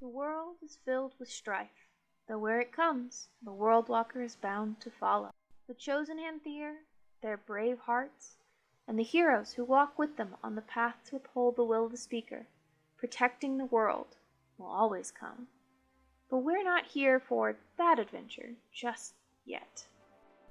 The world is filled with strife, though where it comes, the world walker is bound to follow. The chosen hand here, their brave hearts, and the heroes who walk with them on the path to uphold the will of the speaker, protecting the world, will always come. But we're not here for that adventure just yet.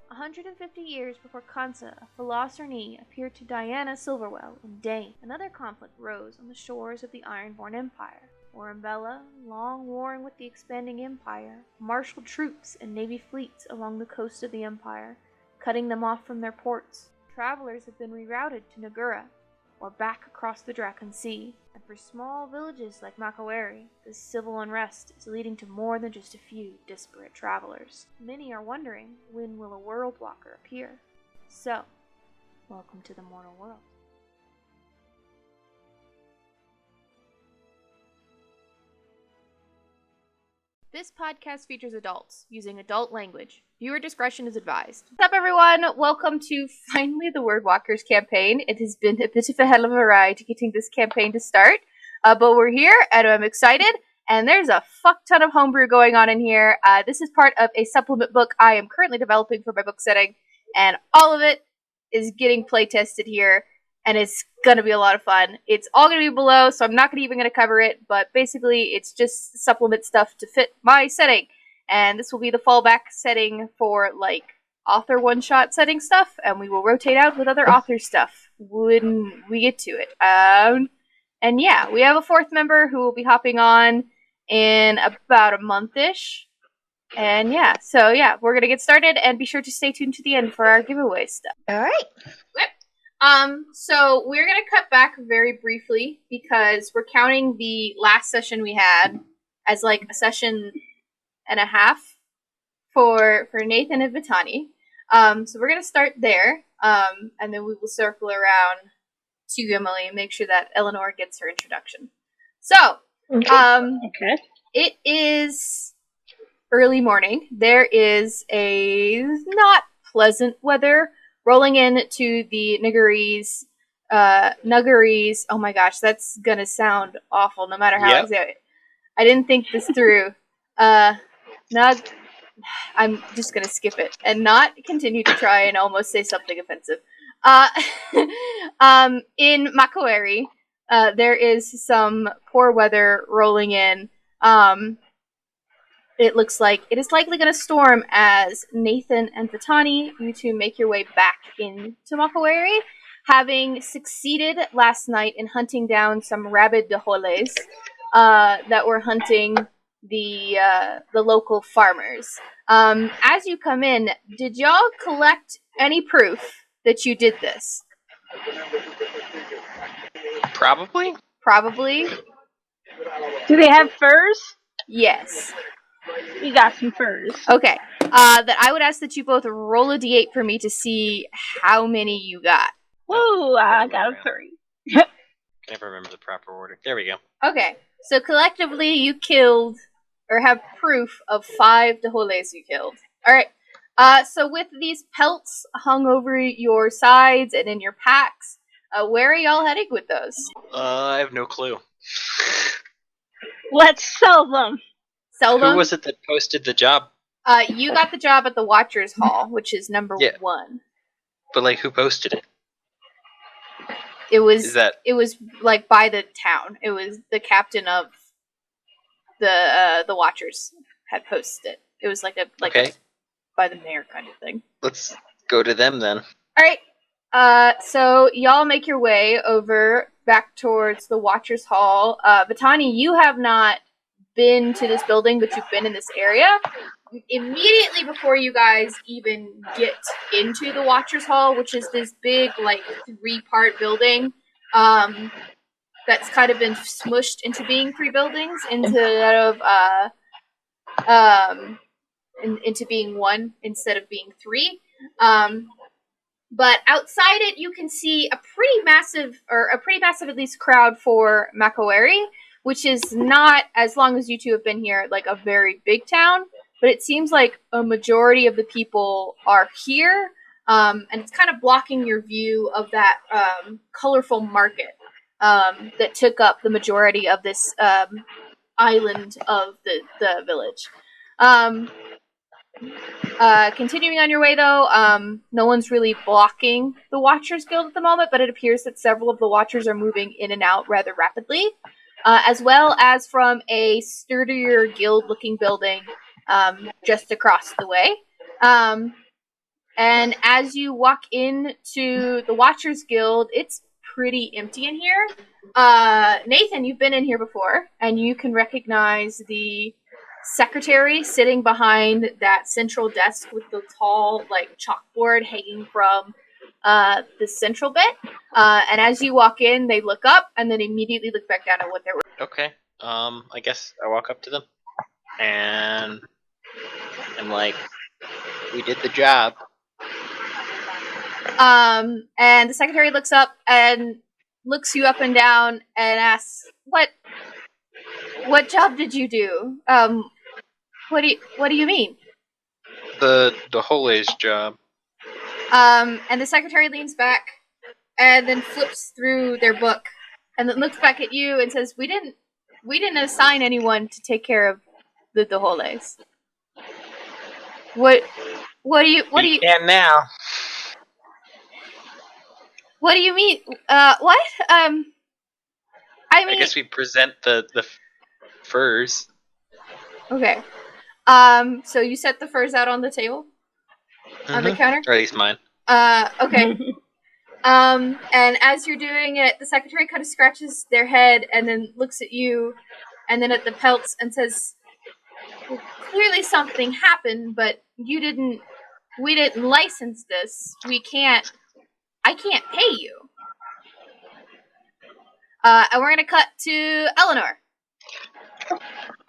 150 years before Kansa, a philosopher appeared to Diana Silverwell in Dane, another conflict rose on the shores of the Ironborn Empire. Orambella, long warring with the expanding empire, marshaled troops and navy fleets along the coast of the empire, cutting them off from their ports. Travelers have been rerouted to Nagura, or back across the Draken Sea. And for small villages like Makawari, this civil unrest is leading to more than just a few disparate travelers. Many are wondering, when will a world walker appear? So, welcome to the mortal world. This podcast features adults using adult language. Viewer discretion is advised. What's up, everyone? Welcome to finally the Word Walkers campaign. It has been a bit of a hell of a ride getting this campaign to start, but we're here and I'm excited. And there's a fuck ton of homebrew going on in here. This is part of a supplement book I am currently developing for my book setting, and all of it is getting play tested here. And it's going to be a lot of fun. It's all going to be below, so I'm not even going to cover it, but basically it's just supplement stuff to fit my setting. And this will be the fallback setting for, like, author one-shot setting stuff, and we will rotate out with other author stuff when we get to it. And yeah, we have a fourth member who will be hopping on in about a month-ish. And yeah, so yeah, we're going to get started, and be sure to stay tuned to the end for our giveaway stuff. Alright. So we're gonna cut back very briefly because we're counting the last session we had as like a session and a half for Nathan and Vitani. So we're gonna start there, and then we will circle around to Emilie and make sure that Eleanor gets her introduction. So, Okay. It is early morning. There is a not pleasant weather rolling in to the Nuggeries. Oh my gosh, that's gonna sound awful no matter how I say it. I didn't think this through. I'm just gonna skip it and not continue to try and almost say something offensive. In Makawari, there is some poor weather rolling in. It looks like it is likely going to storm as Nathan and Vitani, you two make your way back into Makawari, having succeeded last night in hunting down some rabid daholes that were hunting the local farmers. As you come in, did y'all collect any proof that you did this? Probably. Do they have furs? Yes. We got some furs. Okay. That I would ask that you both roll a d8 for me to see how many you got. Woo! I got a 3. Never remember the proper order. There we go. Okay. So collectively, you killed, or have proof of 5 daholes you killed. Alright. So with these pelts hung over your sides and in your packs, where are y'all heading with those? I have no clue. Let's sell them. Who was it that posted the job? You got the job at the Watchers Hall, which is number 1. But like, who posted it? It was like by the town. It was the captain of the Watchers had posted it. It was like a by the mayor kind of thing. Let's go to them then. All right. So y'all make your way over back towards the Watchers Hall. Vitani, you have not been to this building, but you've been in this area. Immediately before you guys even get into the Watchers Hall, which is this big, like, 3-part building, that's kind of been smushed into being 3 buildings instead of into being 1 instead of being 3. But outside it, you can see a pretty massive at least crowd for Makawari, which is not, as long as you two have been here, like a very big town. But it seems like a majority of the people are here, and it's kind of blocking your view of that colorful market that took up the majority of this island of the village. Continuing on your way, though, no one's really blocking the Watchers Guild at the moment, but it appears that several of the Watchers are moving in and out rather rapidly, as well as from a sturdier guild-looking building just across the way. And as you walk into the Watchers Guild, it's pretty empty in here. Nathan, you've been in here before, and you can recognize the secretary sitting behind that central desk with the tall, chalkboard hanging from the central bit. And as you walk in, they look up and then immediately look back down at what they're. Okay. I guess I walk up to them, and I'm like, "We did the job." And the secretary looks up and looks you up and down and asks, What job did you do? What do you mean? The Hole's job. And the secretary leans back and then flips through their book and then looks back at you and says, We didn't assign anyone to take care of the Holes. What do you can now. What do you mean? What? I guess we present the furs. Okay. So you set the furs out on the table? Mm-hmm. On the counter? Or at least mine. Okay. And as you're doing it, the secretary kind of scratches their head and then looks at you and then at the pelts and says, well, clearly something happened, but we didn't license this. I can't pay you. And we're going to cut to Eleanor.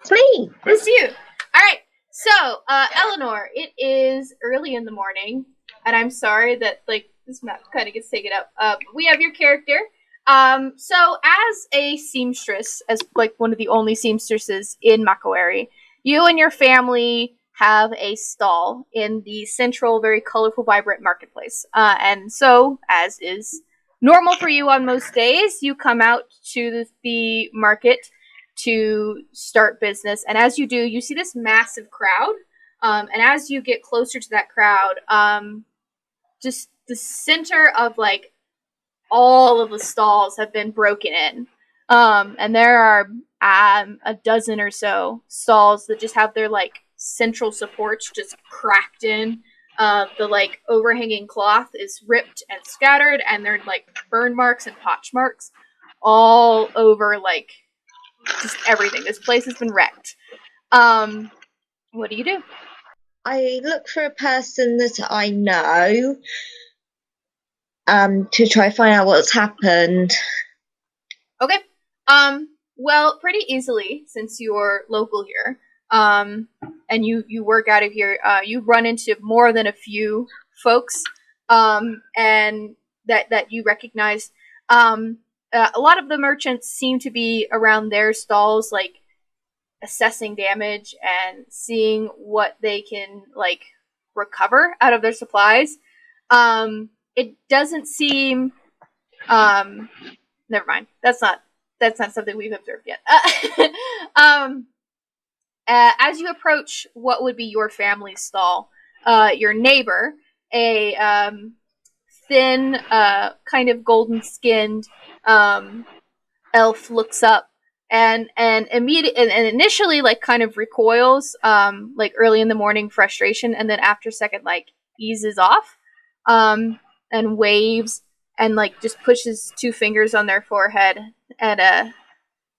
It's me. It's you. All right. So, Eleanor, it is early in the morning, and I'm sorry that, this map kind of gets taken up. We have your character. So, as a seamstress, as, one of the only seamstresses in Makawari, you and your family have a stall in the central, very colorful, vibrant marketplace. And so, as is normal for you on most days, you come out to the market to start business. And as you do, you see this massive crowd. And as you get closer to that crowd, just the center of, all of the stalls have been broken in. And there are a dozen or so stalls that just have their, central supports just cracked in. The overhanging cloth is ripped and scattered, and there are burn marks and potch marks all over just everything. This place has been wrecked. What do you do? I look for a person that I know to try to find out what's happened. Okay. Well, pretty easily, since you're local here. And you work out of here, you run into more than a few folks, and that you recognize. A lot of the merchants seem to be around their stalls, assessing damage and seeing what they can, recover out of their supplies. It doesn't seem, never mind. That's not something we've observed yet. As you approach what would be your family's stall, your neighbor, a thin, kind of golden-skinned elf, looks up and initially kind of recoils, early in the morning frustration, and then after a second eases off, and waves and just pushes two fingers on their forehead and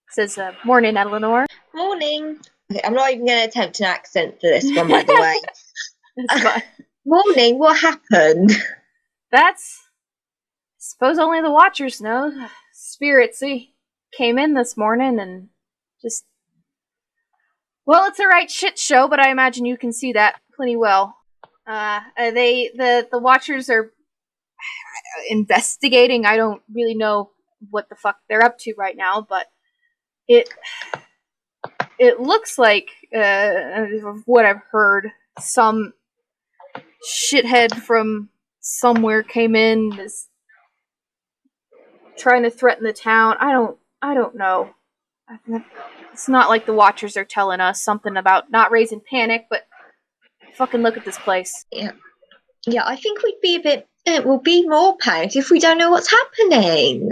says, "Morning, Eleanor." Morning. Okay, I'm not even going to attempt an accent for this one, by the way. That's fine. Morning, what happened? That's, I suppose only the Watchers know. Spirits, came in this morning and just, well, it's a right shit show, but I imagine you can see that pretty well. The Watchers are investigating. I don't really know what the fuck they're up to right now, but it looks like, what I've heard, some shithead from somewhere came in, is trying to threaten the town. I don't know. It's not like the Watchers are telling us something about not raising panic, but fucking look at this place. Yeah, I think we'll be more panicked if we don't know what's happening.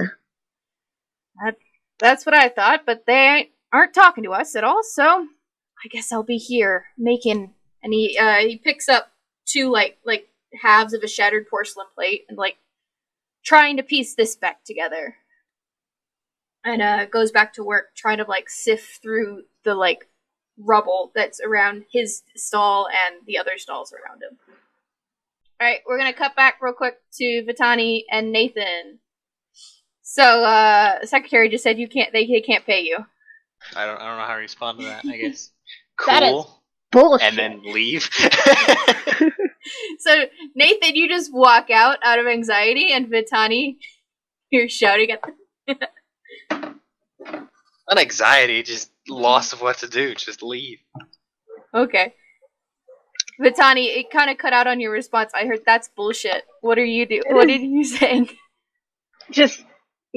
That's what I thought, but they aren't talking to us at all, so I guess I'll be here making. And he picks up two like halves of a shattered porcelain plate and like trying to piece this back together. And goes back to work trying to like sift through the like rubble that's around his stall and the other stalls around him. Alright, we're gonna cut back real quick to Vitani and Nathan. So, the secretary just said they can't pay you. I don't know how to respond to that, I guess. That is Cool. bullshit. And then leave. So, Nathan, you just walk out of anxiety, and Vitani, you're shouting at them. Not anxiety, just loss of what to do. Just leave. Okay. Vitani, it kind of cut out on your response. I heard that's bullshit. What are you doing? What are you saying? Just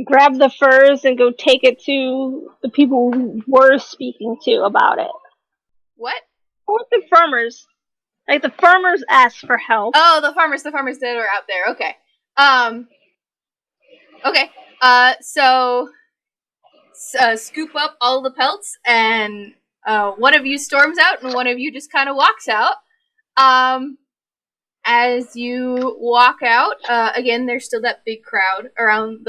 grab the furs and go take it to the people who were speaking to about it. What? Or the farmers. Like, the farmers asked for help. Oh, the farmers that are out there. Okay. Okay. So scoop up all the pelts, and one of you storms out, and one of you just kind of walks out. As you walk out, again, there's still that big crowd around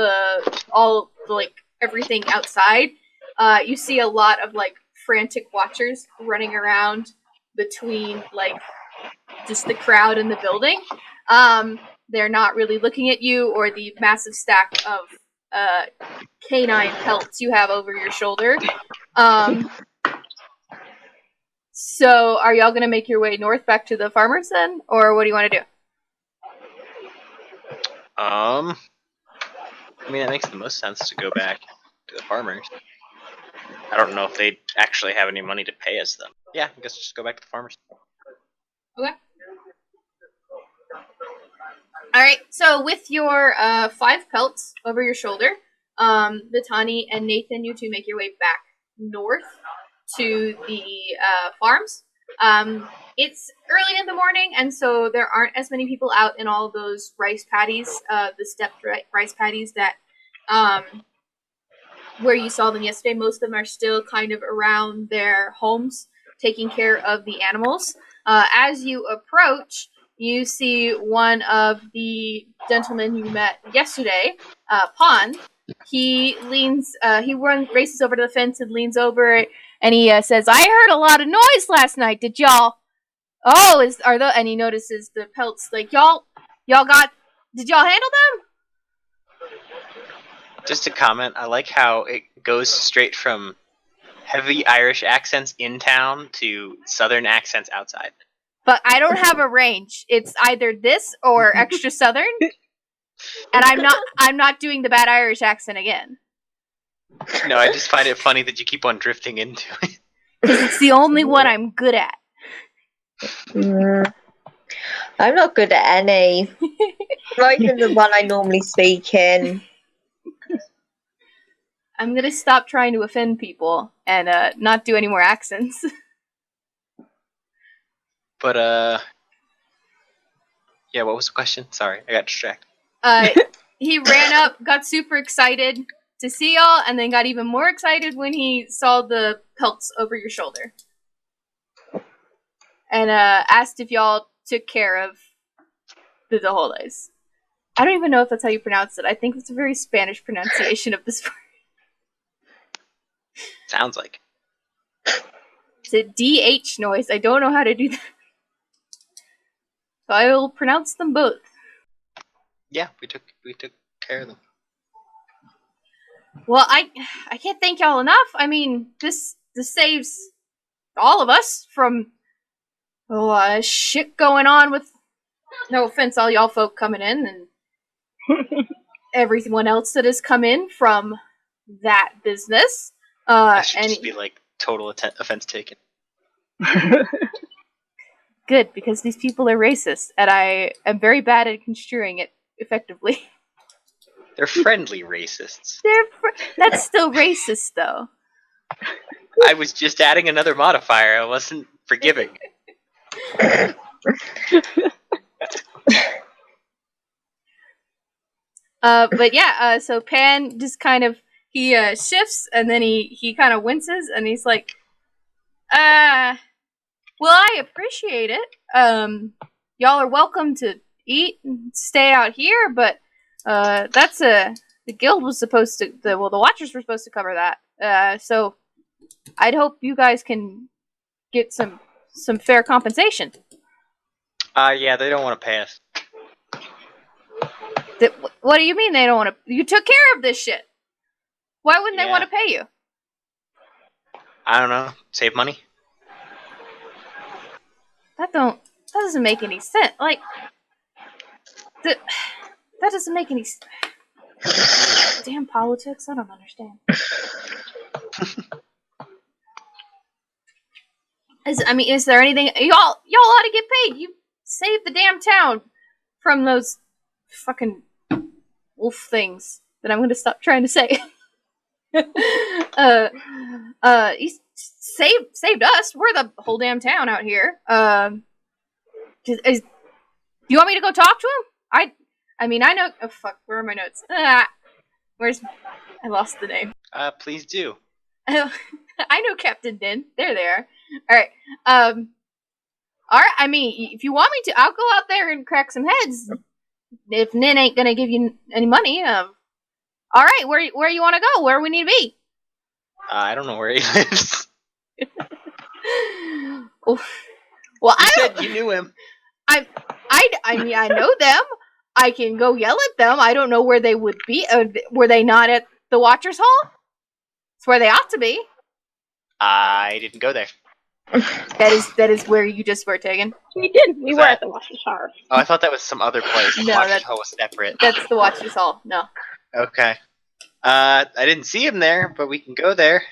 everything outside. You see a lot of like frantic watchers running around between like just the crowd and the building. They're not really looking at you or the massive stack of canine pelts you have over your shoulder. So, are y'all gonna make your way north back to the farmers then, or what do you want to do? I mean, it makes the most sense to go back to the farmers. I don't know if they actually have any money to pay us, though. Yeah, I guess just go back to the farmers. Okay. Alright, so with your 5 pelts over your shoulder, Vitani and Nathan, you two make your way back north to the farms. It's early in the morning, and so there aren't as many people out in all those rice paddies, the stepped rice paddies that where you saw them yesterday. Most of them are still kind of around their homes, taking care of the animals. As you approach, you see one of the gentlemen you met yesterday, Pond. He races over to the fence and leans over it, and he says, "I heard a lot of noise last night. Did y'all? And he notices the pelts. Like y'all did y'all handle them?" Just to comment, I like how it goes straight from heavy Irish accents in town to southern accents outside. But I don't have a range. It's either this or extra southern. And I'm not doing the bad Irish accent again. No, I just find it funny that you keep on drifting into it. Because it's the only one I'm good at. I'm not good at any. Not even the one I normally speak in. I'm gonna stop trying to offend people and not do any more accents. But, yeah, what was the question? Sorry, I got distracted. He ran up, got super excited to see y'all, and then got even more excited when he saw the pelts over your shoulder. And asked if y'all took care of the Daholes. I don't even know if that's how you pronounce it. I think it's a very Spanish pronunciation of this word. Sounds like. It's a DH noise. I don't know how to do that. So I will pronounce them both. Yeah, we took care of them. Well, I can't thank y'all enough. I mean, this saves all of us from shit going on with, no offense, all y'all folk coming in and everyone else that has come in from that business. That should just be like total offense taken. Good, because these people are racist, and I am very bad at construing it effectively. They're friendly racists. That's still racist, though. I was just adding another modifier. I wasn't forgiving. But yeah, so Pan just kind of he shifts and then he kind of winces and he's like, well, I appreciate it. Y'all are welcome to eat and stay out here, but that's the guild was supposed to the Watchers were supposed to cover that. So I'd hope you guys can get some fair compensation. Yeah, they don't want to pay us. What do you mean they don't want to? You took care of this shit. Why wouldn't they want to pay you? I don't know. Save money. That doesn't make any sense. Like that doesn't make any sense. Damn politics. I don't understand. Is there anything y'all ought to get paid? You saved the damn town from those fucking wolf things that I'm going to stop trying to say. He saved us. We're the whole damn town out here. Do you want me to go talk to him? I know. Oh fuck, where are my notes? I lost the name. Please do. I know Captain Din. They're there. All right. All right. I mean, if you want me to, I'll go out there and crack some heads. If Nin ain't gonna give you any money, all right. Where you want to go? Where we need to be? I don't know where he lives. Well, you said you knew him. I mean, I know them. I can go yell at them. I don't know where they would be. Were they not at the Watchers Hall? It's where they ought to be. I didn't go there. That is where you just were taken. We did. We were at the Watchers Hall. Oh, I thought that was some other place. The Watchers Hall was separate. That's the Watchers Hall. No. Okay. I didn't see him there, but we can go there.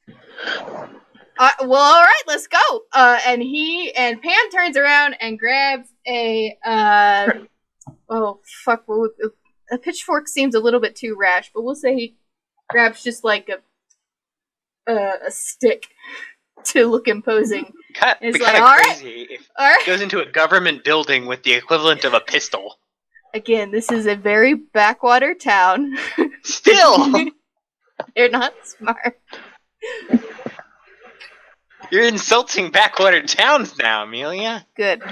Well, all right, let's go. And Pan turns around and grabs a oh fuck, a pitchfork seems a little bit too rash, but we'll say he grabs just like a stick to look imposing. It's kind of crazy if he goes into a government building with the equivalent of a pistol. Again, this is a very backwater town. Still! They're not smart. You're insulting backwater towns now, Amelia. Good.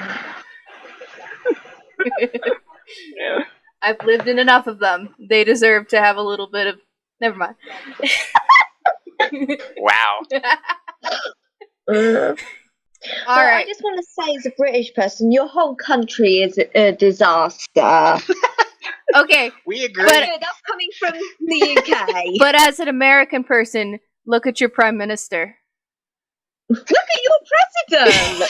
I've lived in enough of them. They deserve to have a little bit of... Never mind. Wow. I just want to say, as a British person, your whole country is a disaster. Okay. We agree. But that's coming from the UK. But as an American person, look at your Prime Minister. Look at your president!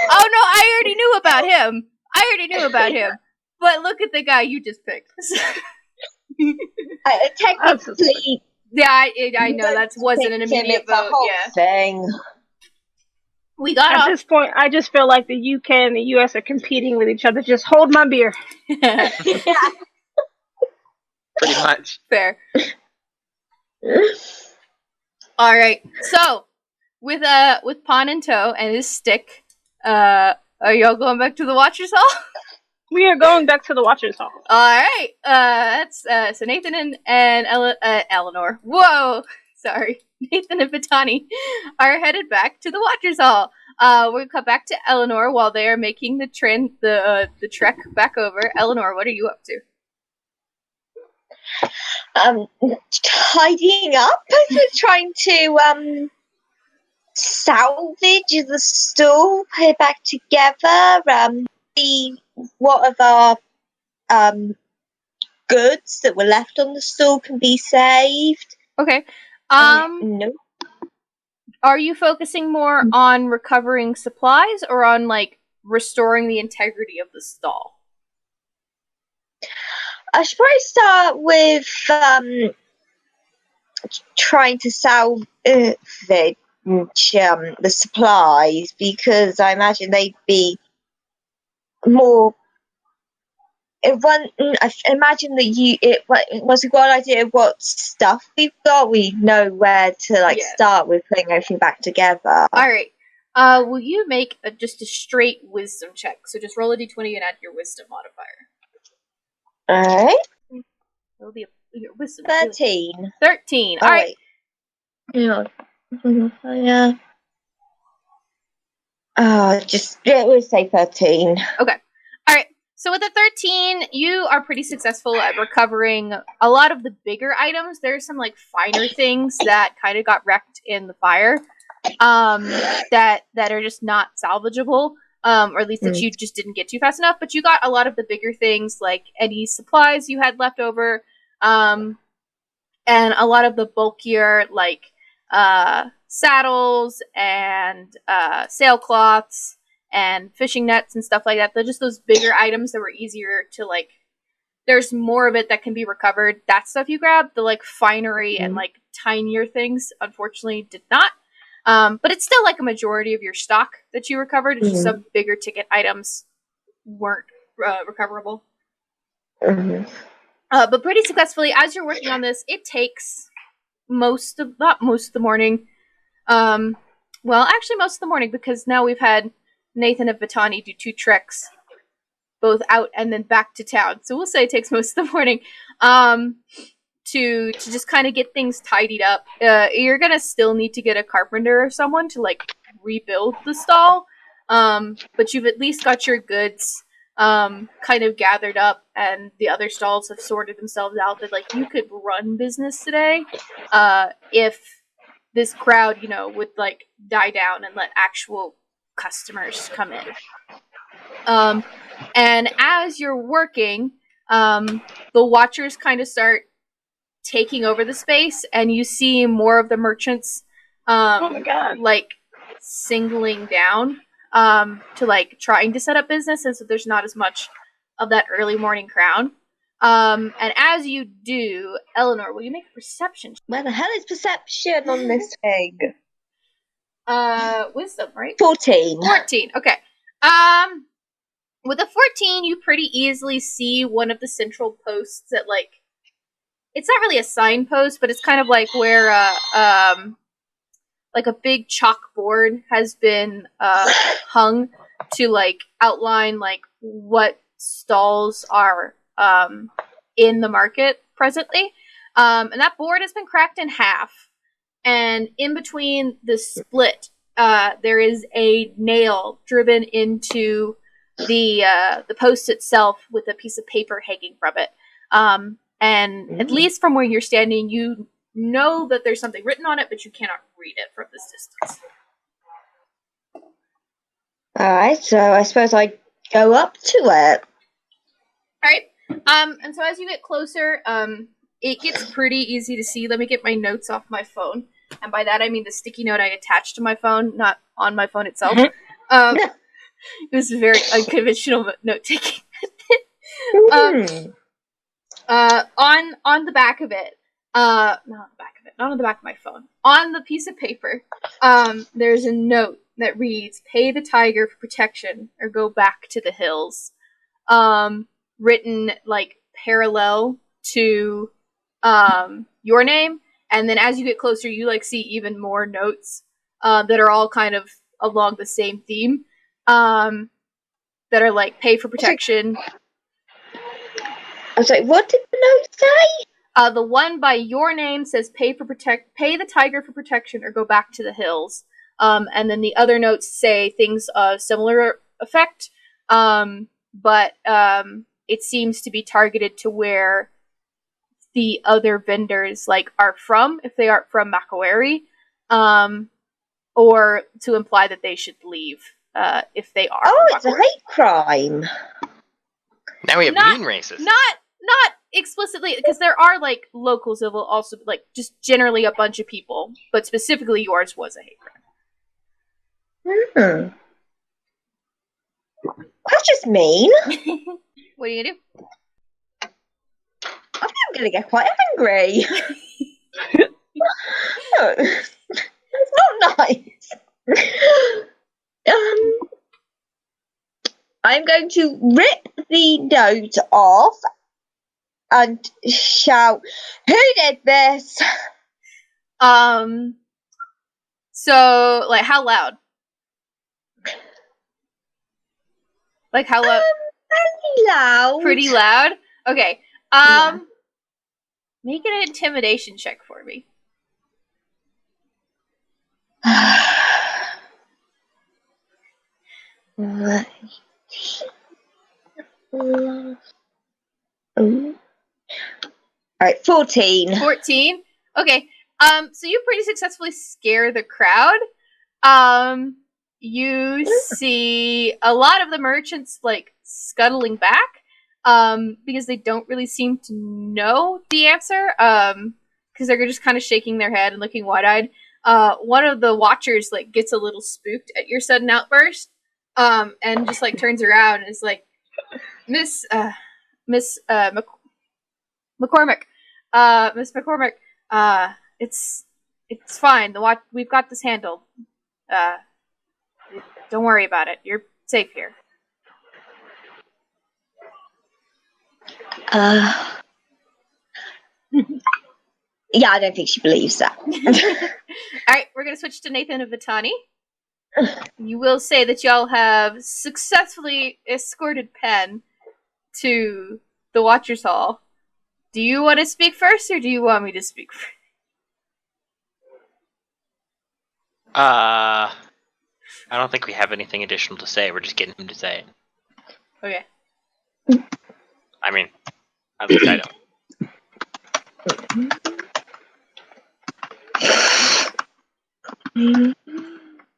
Oh no, I already knew about him. But look at the guy you just picked. Technically... Yeah, I know that wasn't an immediate vote. Yeah. Thing. We got at this point. I just feel like the UK and the US are competing with each other. Just hold my beer. Pretty much. Fair. All right. So with Pawn in tow and his stick, are y'all going back to the Watchers Hall? We are going back to the Watchers Hall. All right. That's so Nathan and Eleanor. Whoa, sorry, Nathan and Vitani are headed back to the Watchers Hall. We'll cut back to Eleanor while they are making the trek back over. Eleanor, what are you up to? Tidying up. Trying to salvage the stool, put it back together. See what of our goods that were left on the stool can be saved. Okay. No. Are you focusing more on recovering supplies or on like restoring the integrity of the stall? I should probably start with trying to salvage the supplies, because I imagine they'd be more I imagine that once we've got an idea of what stuff we've got, we know where to start with putting everything back together. All right. Will you make just a straight wisdom check? So just roll a d20 and add your wisdom modifier. All right. It'll be your wisdom. 13. 13. All right. Yeah. We'll say 13. Okay. All right. So with the 13, you are pretty successful at recovering a lot of the bigger items. There's some like finer things that kind of got wrecked in the fire, that are just not salvageable, or at least that you just didn't get to fast enough. But you got a lot of the bigger things, like any supplies you had left over, and a lot of the bulkier like saddles and sailcloths and fishing nets and stuff like that. They're just those bigger items that were easier to like. There's more of it that can be recovered. That stuff you grabbed. The like finery and like tinier things, unfortunately, did not. But it's still like a majority of your stock that you recovered. It's just some bigger ticket items weren't recoverable. But pretty successfully, as you're working on this, it takes not most of the morning. Well, actually most of the morning, because now we've had Nathan and Vitani do 2 treks, both out and then back to town. So we'll say it takes most of the morning to just kind of get things tidied up. You're going to still need to get a carpenter or someone to like rebuild the stall. But you've at least got your goods kind of gathered up, and the other stalls have sorted themselves out that like you could run business today if this crowd, would like die down and let actual customers come in. And as you're working, the watchers kind of start taking over the space, and you see more of the merchants like singling down to like trying to set up business, and so there's not as much of that early morning crowd. And as you do, Eleanor, will you make a perception? Where the hell is perception on this thing? Wisdom, right? 14. 14. Okay. With a 14, you pretty easily see one of the central posts that like, it's not really a signpost, but it's kind of like where like a big chalkboard has been hung to like outline like what stalls are in the market presently. And that board has been cracked in half. And in between the split, there is a nail driven into the post itself with a piece of paper hanging from it. And at least from where you're standing, you know that there's something written on it, but you cannot read it from this distance. Alright, so I suppose I go up to it. Alright. And so as you get closer, it gets pretty easy to see. Let me get my notes off my phone. And by that I mean the sticky note I attached to my phone, not on my phone itself. It was a very unconventional note-taking method. On the back of it, not on the back of my phone, on the piece of paper, there's a note that reads, "Pay the tiger for protection or go back to the hills." Written like parallel to your name, and then as you get closer, you like see even more notes that are all kind of along the same theme, that are like pay for protection. I was like, what did the note say? The one by your name says pay the tiger for protection or go back to the hills. And then the other notes say things of similar effect. But it seems to be targeted to where the other vendors like are from, if they aren't from Makawari, or to imply that they should leave if they are. Oh, it's a hate crime. Now we have mean racists. Not explicitly, because there are like locals that will also like just generally a bunch of people, but specifically yours was a hate crime. That's just mean. What are you gonna do? I think I'm gonna get quite angry. It's not nice. I'm going to rip the note off and shout, "Who did this?" So, like, how loud? Like, how loud? Pretty loud. Pretty loud? Okay. Yeah. Make an intimidation check for me. Alright, 14. 14? Okay. So you pretty successfully scare the crowd. You see a lot of the merchants, like, scuttling back, because they don't really seem to know the answer, because they're just kind of shaking their head and looking wide-eyed. One of the watchers, like, gets a little spooked at your sudden outburst, and just, like, turns around and is like, Miss McCormick, Miss McCormick, it's fine. We've got this handled. Don't worry about it. You're safe here. Yeah, I don't think she believes that. Alright, we're gonna switch to Nathan and Vitani. You will say that y'all have successfully escorted Penn to the Watcher's Hall. Do you want to speak first, or do you want me to speak first? I don't think we have anything additional to say. We're just getting him to say it. Okay. I mean, at least I don't.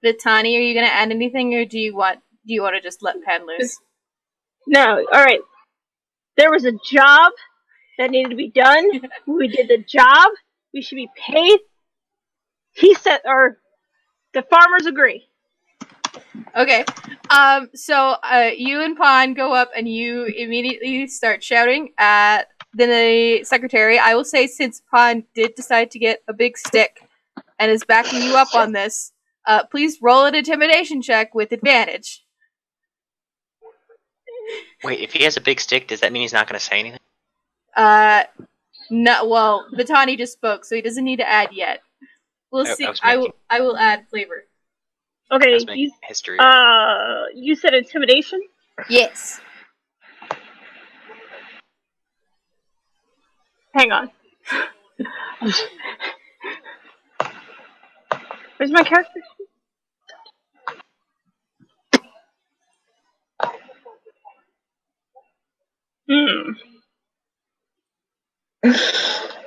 Vitani, are you gonna add anything, or do you want to just let Penn loose? No, alright. There was a job that needed to be done. We did the job. We should be paid. He said, or the farmers agree. Okay. So you and Pon go up and you immediately start shouting at the secretary. I will say, since Pon did decide to get a big stick and is backing you up on this, please roll an intimidation check with advantage. Wait, if he has a big stick, does that mean he's not going to say anything? No. Well, Vitani just spoke, so he doesn't need to add yet. We'll see. I will add flavor. Okay, history. You said intimidation? Yes. Hang on. Where's my character?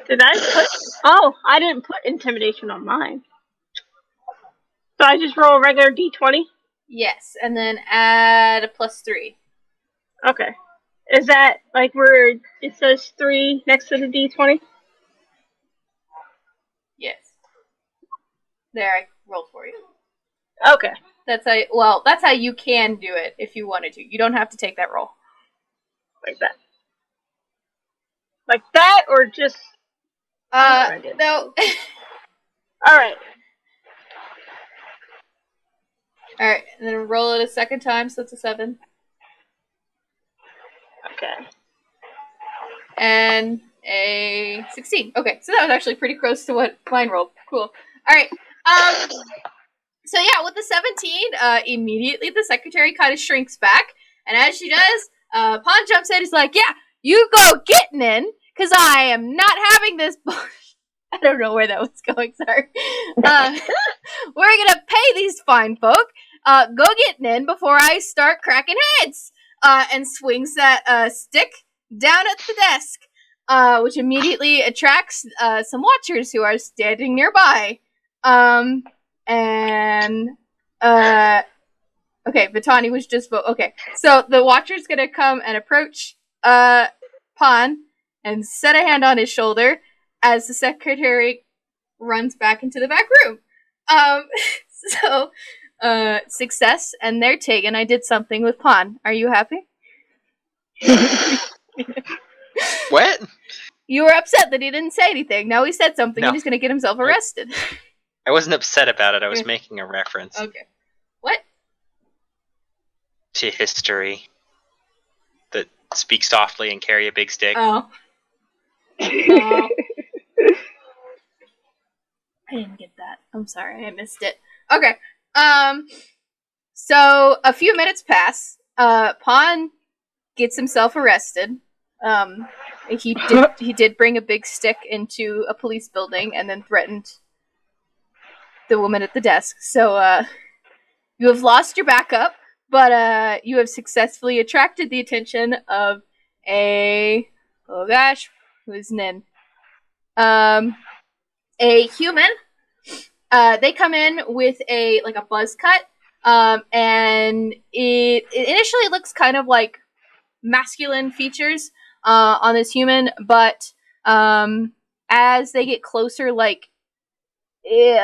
Did I put... Oh, I didn't put intimidation on mine. So I just roll a regular d20? Yes, and then add a +3. Okay. Is that like where it says 3 next to the d20? Yes. There, I rolled for you. Okay. That's how you can do it if you wanted to. You don't have to take that roll. Like that. Like that, or just... No. Alright. Alright, and then roll it a second time, so it's a 7. Okay. And a 16. Okay, so that was actually pretty close to what mine rolled. Cool. Alright, so yeah, with the 17, immediately the secretary kind of shrinks back, and as she does, Pon jumps in, he's like, yeah, you go getting in, because I am not having this I don't know where that was going, sorry. We're gonna pay these fine folk, go getting in before I start cracking heads, and swings that, stick down at the desk, which immediately attracts, some watchers who are standing nearby. Okay, Vitani was just okay. So the watcher's gonna come and approach Pon and set a hand on his shoulder as the secretary runs back into the back room. Success, and they're taken. I did something with Pon. Are you happy? What? You were upset that he didn't say anything. Now he said something, No. and he's gonna get himself arrested. I wasn't upset about it. I was making a reference Okay. What? to history. speak softly and carry a big stick. Oh. No. I didn't get that. I'm sorry, I missed it. Okay. So a few minutes pass. Pon gets himself arrested. He did bring a big stick into a police building and then threatened the woman at the desk. So you have lost your backup, but you have successfully attracted the attention of who's Nin? A human. They come in with a buzz cut, and it initially looks kind of like masculine features on this human, but as they get closer, a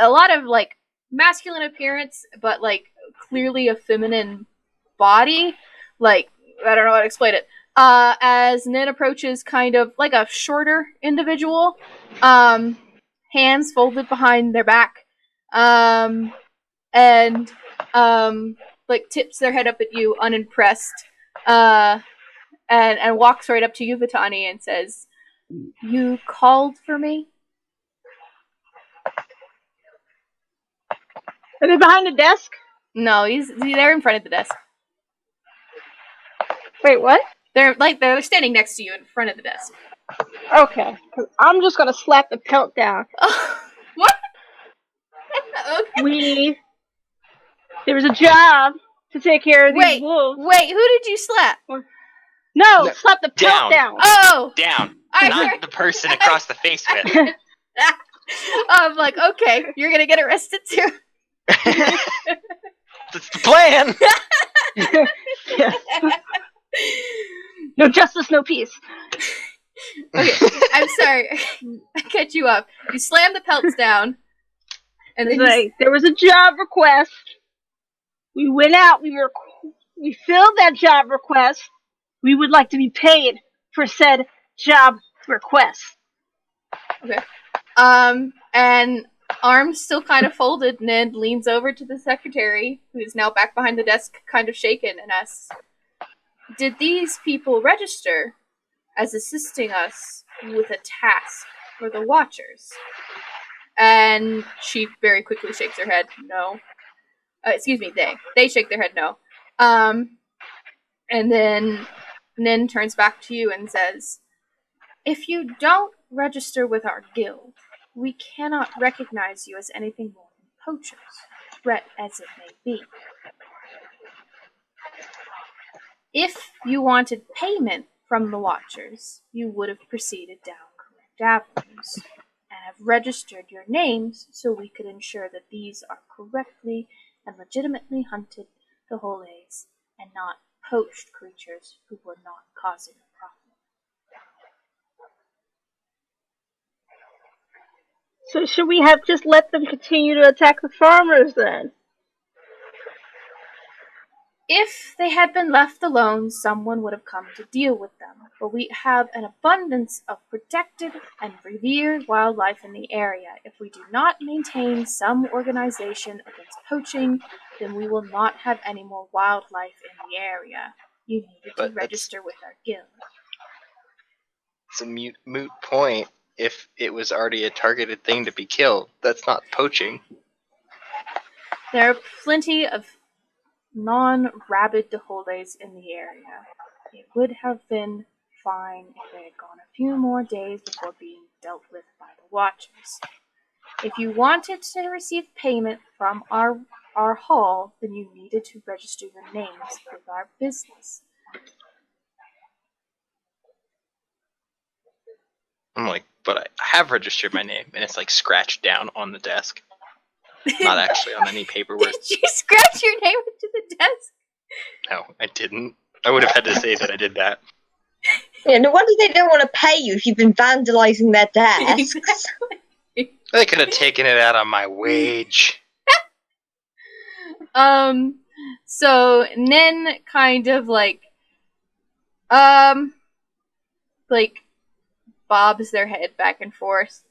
lot of masculine appearance, but clearly a feminine body. I don't know how to explain it. As Nin approaches, kind of like a shorter individual, hands folded behind their back, and tips their head up at you, unimpressed, and walks right up to you, Vitani, and says, "You called for me?" Are they behind the desk? No, they're in front of the desk. Wait, what? They're standing next to you in front of the desk. Okay, 'cause I'm just gonna slap the pelt down. What? Okay. There was a job to take care of these wolves. Wait, who did you slap? No, slap the pelt down. Oh! Down. Not the person across the face with. I'm like, okay, you're gonna get arrested too. That's the plan. Yes. No justice, no peace. Okay, I'm sorry. I cut you off. You slam the pelts down, and then there was a job request. We went out. We filled that job request. We would like to be paid for said job request. Okay. And arms still kind of folded, Ned leans over to the secretary, who is now back behind the desk, kind of shaken, and asks, "Did these people register as assisting us with a task for the Watchers?" And she very quickly shakes her head, no. Excuse me, they shake their head no. And then Nin turns back to you and says, "If you don't register with our guild, we cannot recognize you as anything more than poachers, threat as it may be. If you wanted payment from the Watchers, you would have proceeded down correct avenues and have registered your names so we could ensure that these are correctly and legitimately hunted the Holes and not poached creatures who were not causing a problem." So should we have just let them continue to attack the farmers then? If they had been left alone, someone would have come to deal with them. But we have an abundance of protected and revered wildlife in the area. If we do not maintain some organization against poaching, then we will not have any more wildlife in the area. You needed to register with our guild. It's a moot point if it was already a targeted thing to be killed. That's not poaching. There are plenty of non-rabid Deholdes in the area. It would have been fine if they had gone a few more days before being dealt with by the Watchers. If you wanted to receive payment from our hall, then you needed to register your names with our business. I'm like, but I have registered my name, and it's scratched down on the desk. Not actually on any paperwork. Did you scratch your name into the desk? No, I didn't. I would have had to say that I did that. Yeah, no wonder they don't want to pay you if you've been vandalizing their desks. They could have taken it out on my wage. So Nin kind of bobs their head back and forth.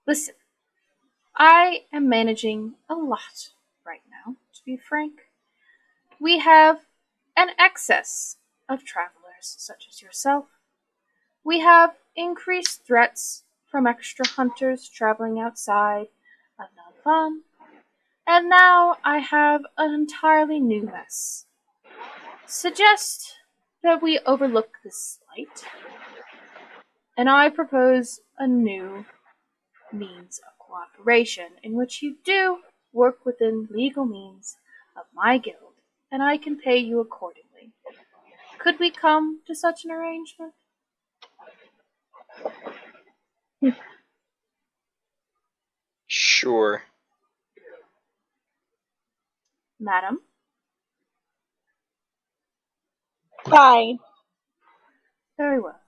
Listen, I am managing a lot right now, to be frank. We have an excess of travelers such as yourself. We have increased threats from extra hunters traveling outside of Nanfan, and now I have an entirely new mess. Suggest that we overlook this slight, and I propose a new means of cooperation in which you do work within legal means of my guild, and I can pay you accordingly. Could we come to such an arrangement? Sure. Madam? Fine. Very well.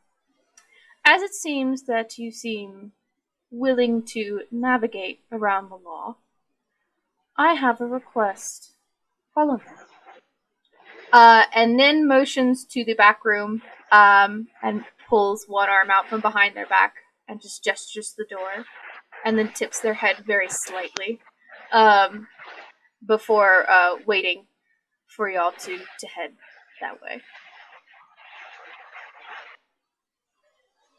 As it seems that you seem willing to navigate around the law, I have a request. Follow me. And then motions to the back room, and pulls one arm out from behind their back and just gestures the door, and then tips their head very slightly, before waiting for y'all to head that way.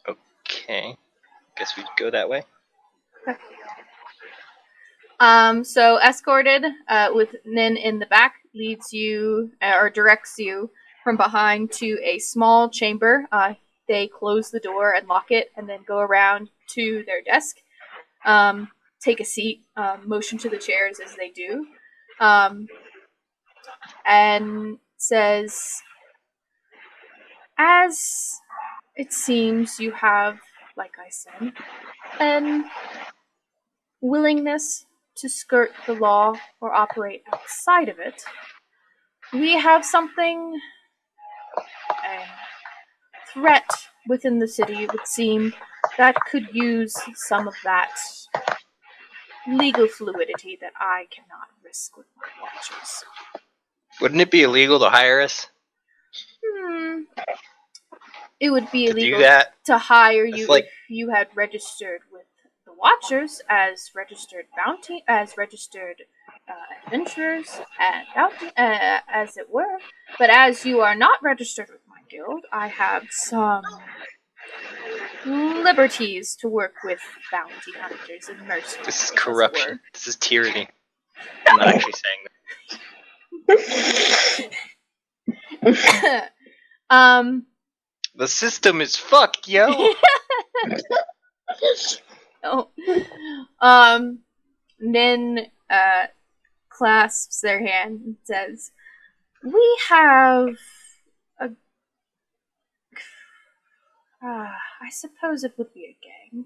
Okay. Guess we'd go that way. So escorted, with Nin in the back, leads you, or directs you from behind to a small chamber. They close the door and lock it, and then go around to their desk, take a seat, motion to the chairs as they do, and says, as it seems you have, like I said, an willingness to skirt the law or operate outside of it, we have something, a threat within the city, it would seem, that could use some of that legal fluidity that I cannot risk with my watchers. Wouldn't it be illegal to hire us? It would be To illegal do that? to hire you like- if you had registered with the Watchers as registered adventurers and bounty, as it were. But as you are not registered with my guild, I have some liberties to work with bounty hunters and mercenaries. This is as it corruption. were. This is tyranny. I'm not actually saying that. The system is fucked, yo! Nin clasps their hand and says, we have I suppose it would be a gang.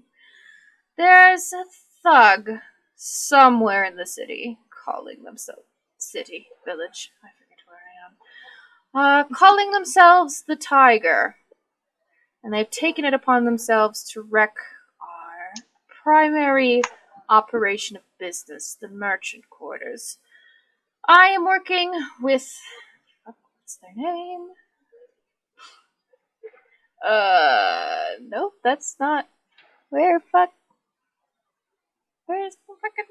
There's a thug somewhere in the city calling themselves village. I forget where I am. Calling themselves the Tiger. And they've taken it upon themselves to wreck our primary operation of business, the merchant quarters. I am working with... what's their name? Nope, that's not... Where's the fucking...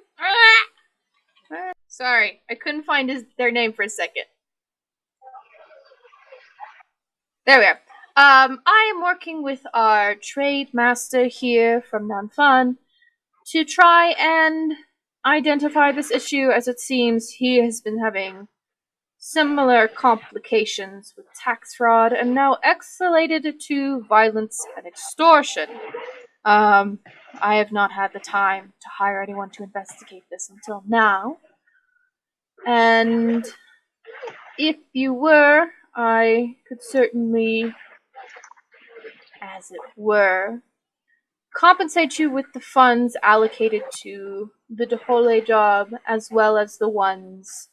Sorry, I couldn't find their name for a second. There we are. I am working with our trade master here from Nanfan to try and identify this issue, as it seems he has been having similar complications with tax fraud and now escalated to violence and extortion. I have not had the time to hire anyone to investigate this until now. And if you were, I could certainly, as it were, compensate you with the funds allocated to the Dehole job, as well as the ones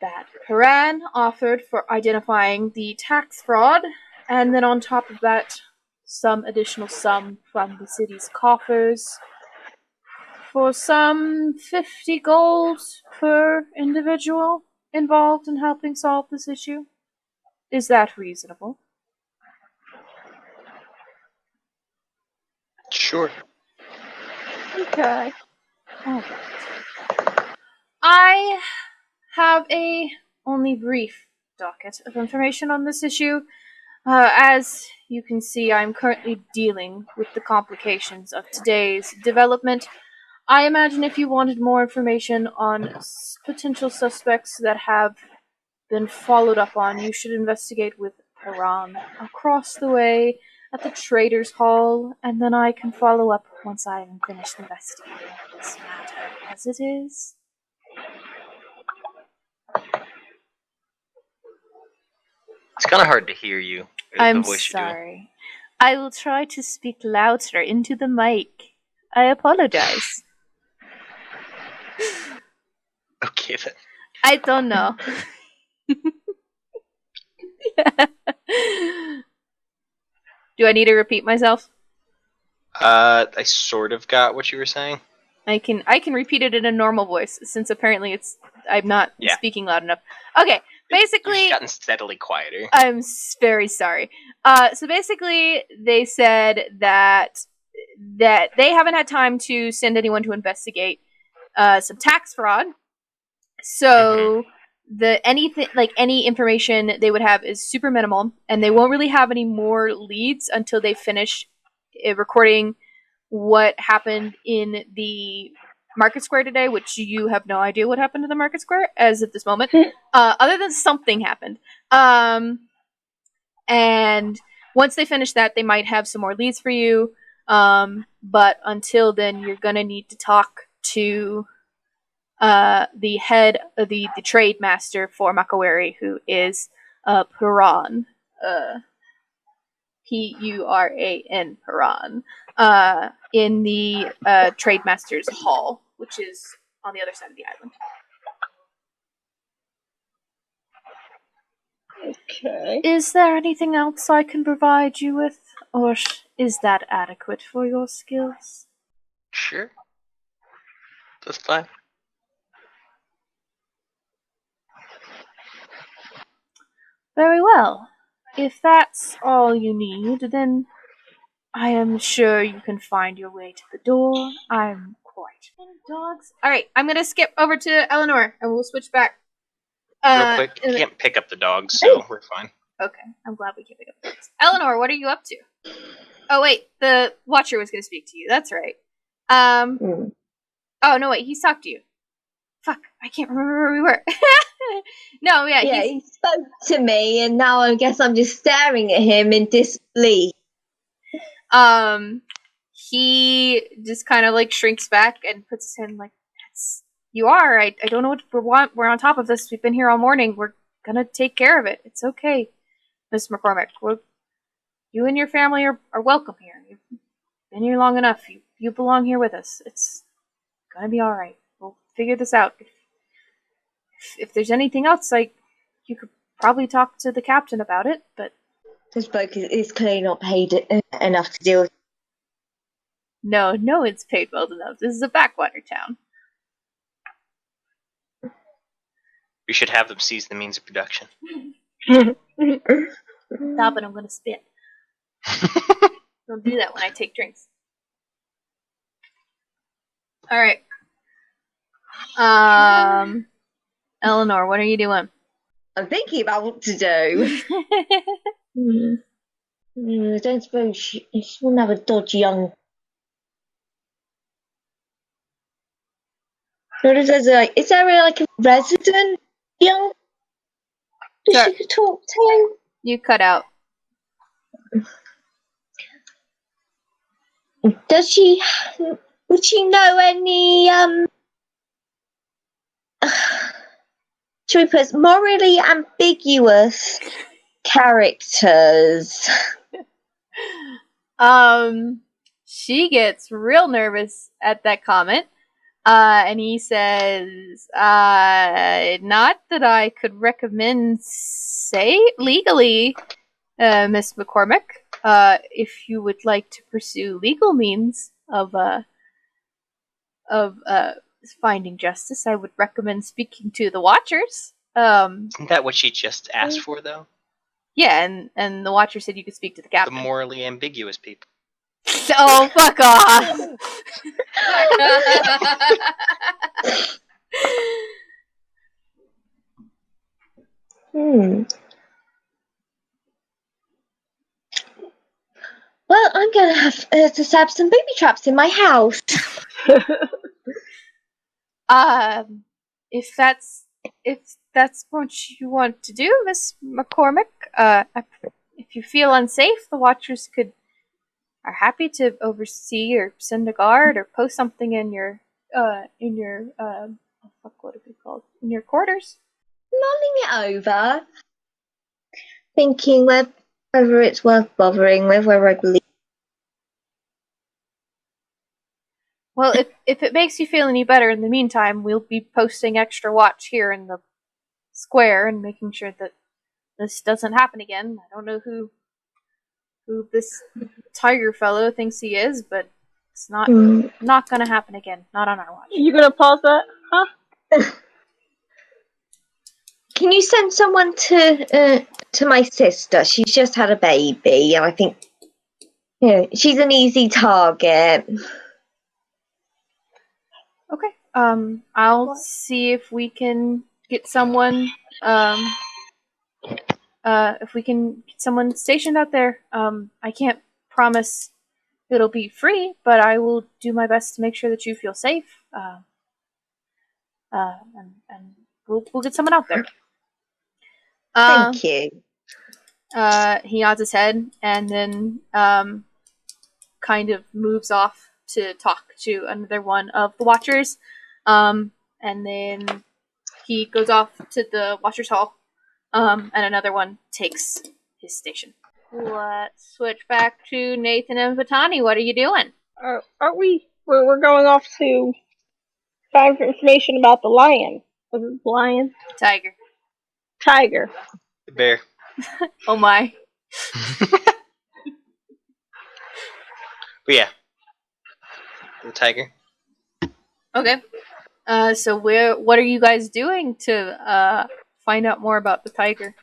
that Karan offered for identifying the tax fraud, and then on top of that, some additional sum from the city's coffers for some 50 gold per individual involved in helping solve this issue. Is that reasonable? Sure. Okay. Alright. I have a only brief docket of information on this issue. As you can see, I'm currently dealing with the complications of today's development. I imagine if you wanted more information on potential suspects that have been followed up on, you should investigate with Iran across the way at the Traders Hall, and then I can follow up once I am finished investigating this matter as it is. It's kind of hard to hear you. I'm The voice you're doing. sorry. I will try to speak louder into the mic. I apologize. Okay then. I don't know. Do I need to repeat myself? I sort of got what you were saying. I can repeat it in a normal voice since apparently I'm not speaking loud enough. Okay, basically You've gotten steadily quieter. I'm very sorry. So basically they said that they haven't had time to send anyone to investigate some tax fraud. So any information they would have is super minimal, and they won't really have any more leads until they finish recording what happened in the Market Square today, which you have no idea what happened to the Market Square as of this moment, other than something happened. And once they finish that, they might have some more leads for you. But until then, you're gonna need to talk to the head of the trade master for Makawari, who is Puran. Puran. Puran. In the Trade Masters Hall, which is on the other side of the island. Okay. Is there anything else I can provide you with, or is that adequate for your skills? Sure. That's fine. Very well. If that's all you need, then I am sure you can find your way to the door. I'm quite... Dogs? Alright, I'm gonna skip over to Eleanor, and we'll switch back. Real quick, you can't pick up the dogs, so we're fine. Okay, I'm glad we can pick up the dogs. Eleanor, what are you up to? Oh wait, the Watcher was gonna speak to you, that's right. Oh no wait, he's talked to you. Fuck, I can't remember where we were. No, yeah, he spoke to me, and now I guess I'm just staring at him in disbelief. He just kind of like shrinks back and puts his hand like, you are. I don't know what we want. We're on top of this. We've been here all morning. We're gonna take care of it. It's okay, Miss McCormick. You and your family are welcome here. You've been here long enough. You belong here with us. It's gonna be all right. We'll figure this out. If there's anything else, you could probably talk to the captain about it. But this bloke is clearly not paid enough to deal with. No, it's paid well enough. This is a backwater town. We should have them seize the means of production. Stop it, I'm gonna spit. Don't do that when I take drinks. Alright. Eleanor, what are you doing? I'm thinking about what to do. I don't suppose she wouldn't have a dodgy young... Is there a resident young that she could talk to? You cut out. Would she know any, should we put morally ambiguous characters? She gets real nervous at that comment. And he says, not that I could recommend, legally, Miss McCormick. If you would like to pursue legal means of finding justice, I would recommend speaking to the Watchers. Isn't that what she just asked for, though? Yeah, and the Watcher said you could speak to the captain. The morally ambiguous people. Oh, fuck off! to set up some booby traps in my house. If that's what you want to do, Miss McCormick, if you feel unsafe, the Watchers are happy to oversee or send a guard or post something in your what would it be called? In your quarters. Mulling it over, thinking whether it's worth bothering with, whether I believe. Well, if it makes you feel any better in the meantime, we'll be posting extra watch here in the square and making sure that this doesn't happen again. I don't know who this tiger fellow thinks he is, but it's not gonna happen again. Not on our watch. You gonna pause that? Huh? Can you send someone to my sister? She's just had a baby, and I think she's an easy target. Okay. I'll see if we can get someone. If we can get someone stationed out there. I can't promise it'll be free, but I will do my best to make sure that you feel safe. And we'll get someone out there. Thank you. He nods his head and then kind of moves off to talk to another one of the Watchers. And then he goes off to the Watchers Hall. And another one takes his station. Let's switch back to Nathan and Vitani. What are you doing? Aren't we? We're going off to find information about the lion. Was it the lion? Tiger. Tiger. The bear. Oh my. But yeah. The tiger. Okay. So what are you guys doing to find out more about the tiger?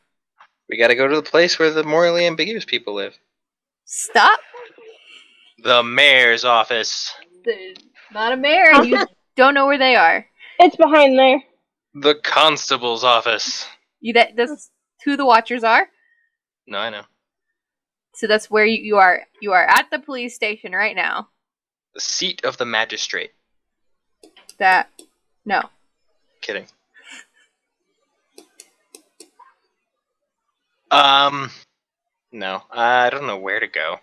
We gotta go to the place where the morally ambiguous people live. Stop. The mayor's office. Not a mayor. You don't know where they are. It's behind there. The constable's office. That's who the Watchers are? No, I know. So that's where you are. You are at the police station right now. The seat of the magistrate. No. Kidding. No. I don't know where to go.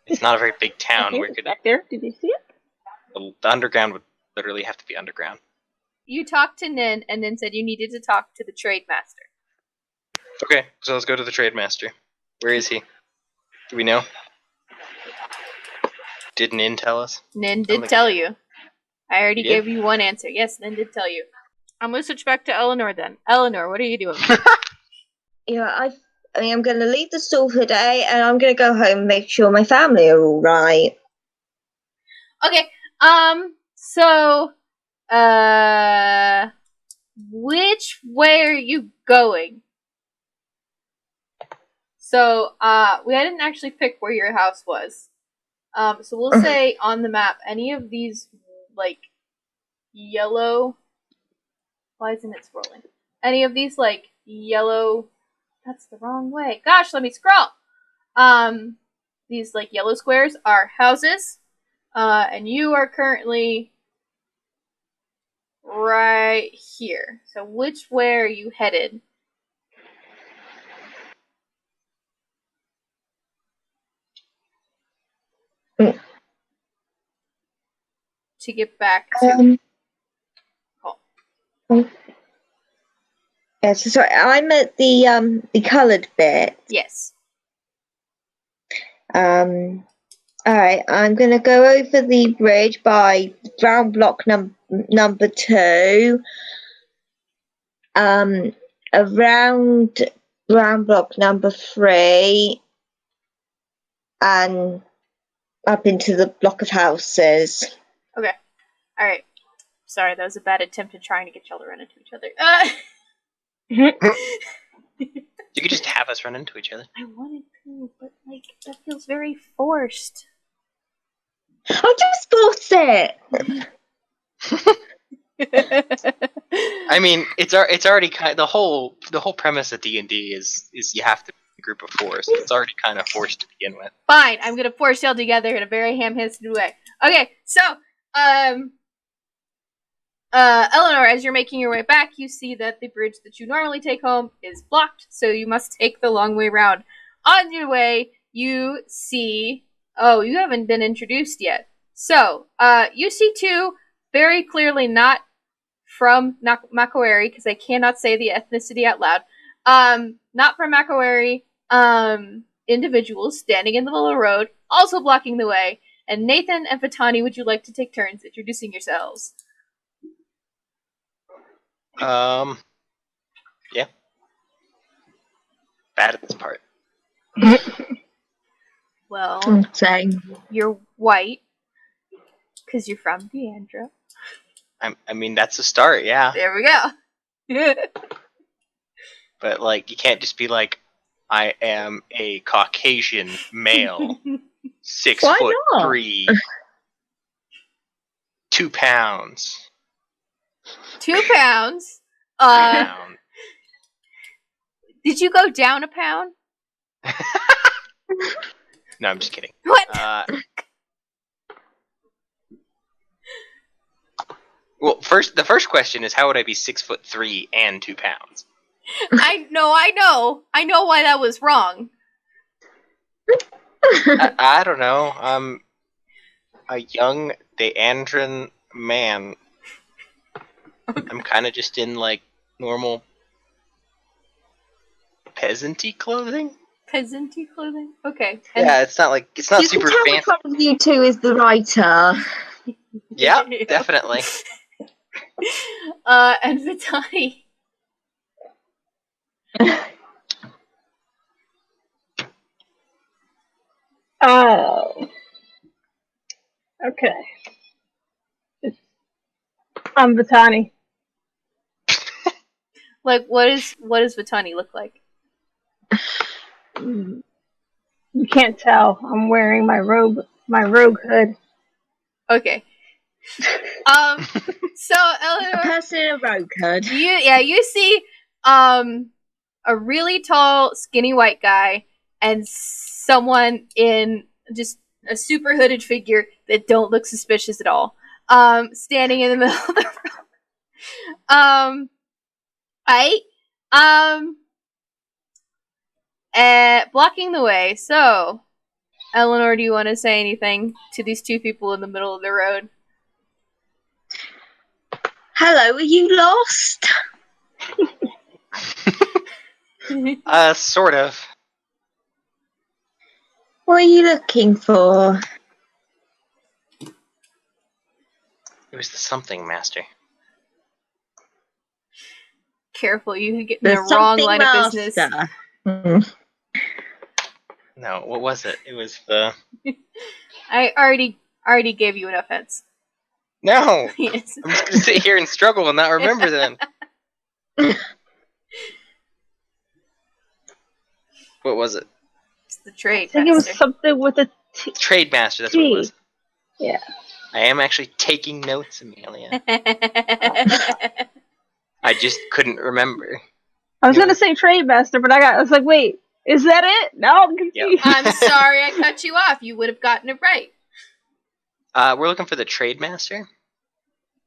It's not a very big town. Okay, Where could back there? Did you see it? the underground would literally have to be underground. You talked to Nin, and Nin said you needed to talk to the trade master. Okay, so let's go to the trade master. Where is he? Do we know? Did Nin tell us? Nin did think tell he you. I already gave you one answer. Yes, Nin did tell you. I'm gonna switch back to Eleanor then. Eleanor, what are you doing? I'm going to leave the store for the day, and I'm going to go home and make sure my family are all right. Okay. So, which way are you going? So, we didn't actually pick where your house was. So we'll say on the map, any of these, like, yellow... Why isn't it scrolling? Any of these, like, yellow... That's the wrong way. Gosh, let me scroll! These, like, yellow squares are houses. And you are currently right here. So which way are you headed? To get back to... Yeah, so sorry, I'm at the coloured bit. Yes. Alright, I'm gonna go over the bridge by brown block number 2. Around brown block number 3, and up into the block of houses. Okay. Alright. Sorry, that was a bad attempt at trying to get y'all to run into each other. You could just have us run into each other. I wanted to, but, like, that feels very forced. I just bought it! I mean, it's already kind of, the whole premise of D&D is you have to a group of 4, so it's already kind of forced to begin with. Fine, I'm gonna force y'all together in a very ham-fisted way. Okay, so, Eleanor, as you're making your way back, you see that the bridge that you normally take home is blocked, so you must take the long way round. On your way, you see... Oh, you haven't been introduced yet. So, you see 2 very clearly not from Makawari, because I cannot say the ethnicity out loud. Not from Makawari, individuals standing in the middle of the road, also blocking the way. And Nathan and Vitani, would you like to take turns introducing yourselves? Yeah. Bad at this part. Well, Same. you're white, because you're from Deandra. I mean, that's a start, yeah. There we go. But, like, you can't just be like, I am a Caucasian male, 6 Why foot not? 3, 2 pounds. 2 pounds. Pound. Did you go down a pound? No, I'm just kidding. What? Well, the first question is, how would I be 6 foot 3 and 2 pounds? I know why that was wrong. I don't know. I'm a young Deandran man. I'm kind of just in, like, normal peasanty clothing. Peasanty clothing? Okay. Yeah, it's not You super can tell fancy. which one of you 2 is the writer. Yeah, definitely. And Vitani. Oh. Okay. I'm Vitani. Like, what does Vitani look like? You can't tell. I'm wearing my rogue hood. Okay. So A Eleanor, person in a rogue hood. you see a really tall, skinny white guy and someone in just a super hooded figure that don't look suspicious at all. Standing in the middle of the room. Blocking the way. So, Eleanor, do you want to say anything to these 2 people in the middle of the road? Hello, are you lost? Sort of. What are you looking for? It was the something master. Careful, you could get in The the wrong something line of business. master. No, what was it? It was the... I already gave you an offense. No! Yes. I'm just gonna sit here and struggle and not remember them. What was it? It's the trade I think it was master. something with a T. Trade master, that's what it was. Yeah. I am actually taking notes, Amelia. I just couldn't remember. I was gonna say trade master, but I was like, wait, is that it? Now I'm confused. Yep. I'm sorry I cut you off. You would have gotten it right. We're looking for the trade master.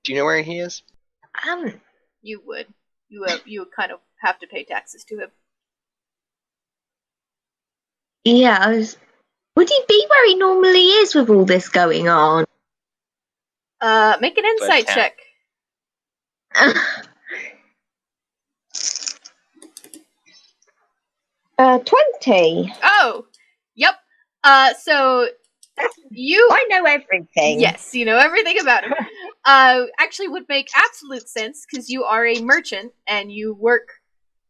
Do you know where he is? You would. You would kind of have to pay taxes to him. Yeah, would he be where he normally is with all this going on? Make an insight But, check. 20. Oh, yep. So you. I know everything. Yes, you know everything about him. Actually would make absolute sense because you are a merchant and you work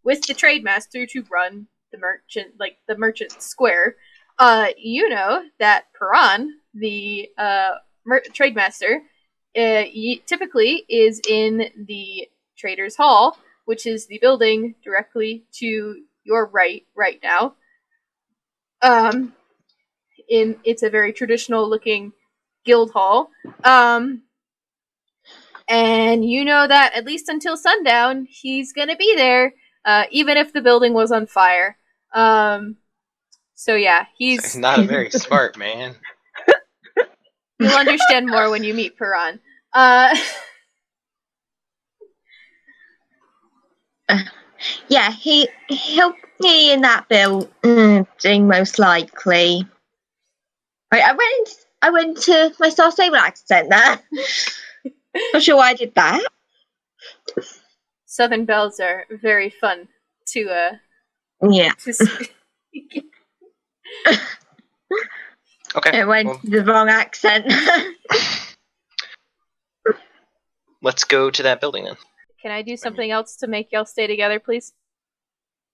with the trade master to run the merchant square. You know that Piran, the trade master, typically is in the Traders Hall, which is the building directly to your right now. It's a very traditional looking guild hall. And you know that at least until sundown, he's gonna be there, even if the building was on fire. So yeah, He's not a very smart man. You'll understand more when you meet Piran. Yeah, he'll be in that building most likely. Right, I went to my Star Stable accent there. Not sure why I did that. Southern bells are very fun to Yeah. to speak. Okay. It went to the wrong accent. Let's go to that building then. Can I do something else to make y'all stay together, please?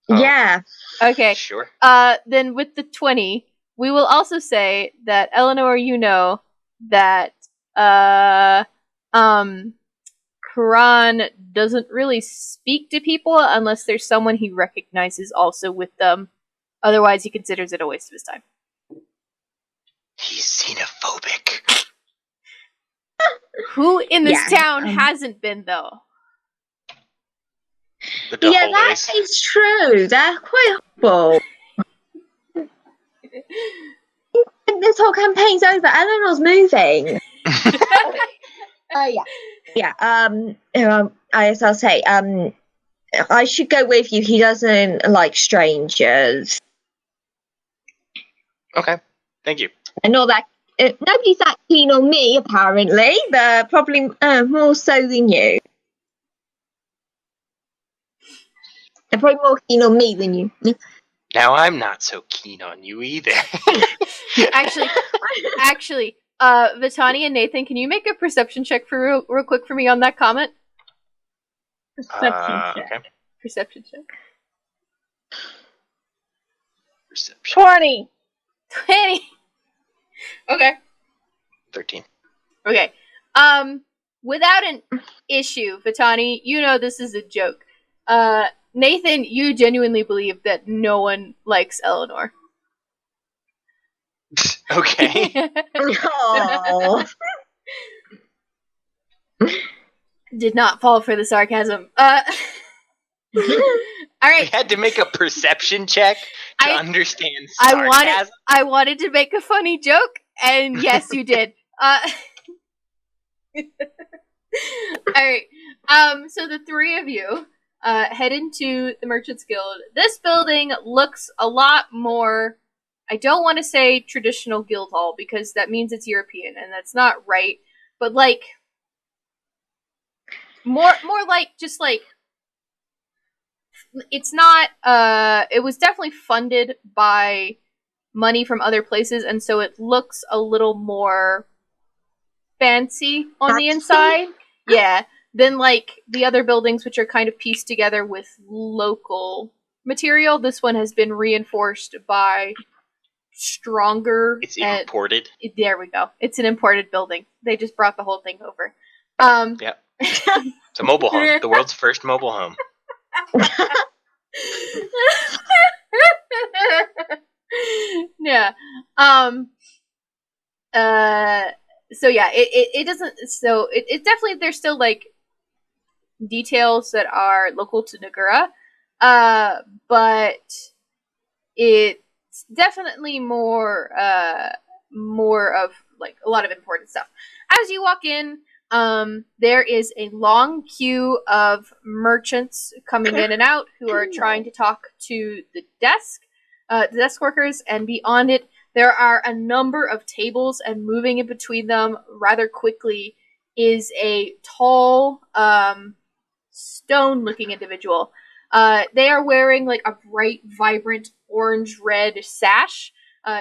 Oh. Yeah. Okay. Sure. Then with the 20, we will also say that Eleanor, you know that Quran doesn't really speak to people unless there's someone he recognizes also with them. Otherwise, he considers it a waste of his time. He's xenophobic. Who in this town hasn't been, though? The Yeah, that Daholes. is true. They're quite horrible. This whole campaign's over. Eleanor's moving. Yeah. As I'll say, I should go with you. He doesn't like strangers. Okay. Thank you. And all that. Nobody's that keen on me, apparently, but probably more so than you. They're probably more keen on me than you. Now I'm not so keen on you either. Actually, Vitani and Nathan, can you make a perception check for real quick for me on that comment? Perception check. Okay. Perception check. Perception. 20. 20. Okay. 13. Okay. Without an issue, Vitani, you know this is a joke. Nathan, you genuinely believe that no one likes Eleanor. Okay. Oh. Did not fall for the sarcasm. All right. We had to make a perception check to understand sarcasm. I wanted to make a funny joke, and yes, you did. All right. So the three of you head into the Merchants Guild. This building looks a lot more, I don't want to say traditional guild hall because that means it's European, and that's not right. But like more like just like it's not it was definitely funded by money from other places, and so it looks a little more fancy on the inside. Yeah, than like the other buildings, which are kind of pieced together with local material. This one has been reinforced by stronger. It's imported. There we go. It's an imported building. They just brought the whole thing over. Yeah. It's a mobile home. The world's first mobile home. Yeah. So yeah, it doesn't. So it definitely, there's still like details that are local to Nagura, but it's definitely more of like a lot of important stuff. As you walk in, there is a long queue of merchants coming in and out who are trying to talk to the desk workers, and beyond it, there are a number of tables, and moving in between them rather quickly is a tall, stone-looking individual. They are wearing like a bright, vibrant orange-red sash,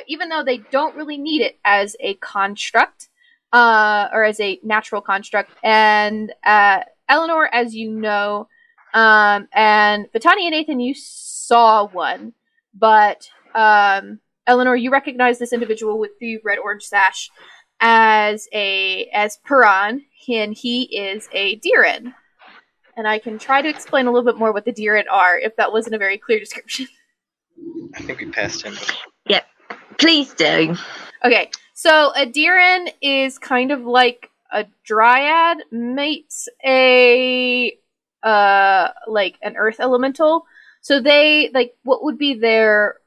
even though they don't really need it as a construct. Or as a natural construct. And Eleanor, as you know, and Vitani and Nathan, you saw one, but Eleanor, you recognize this individual with the red-orange sash as Piran, and he is a Diran. And I can try to explain a little bit more what the Diran are, if that wasn't a very clear description. I think we passed him. Yep. Please do. Okay, so a Diran is kind of like a dryad meets a like an earth elemental. So they, what would be their,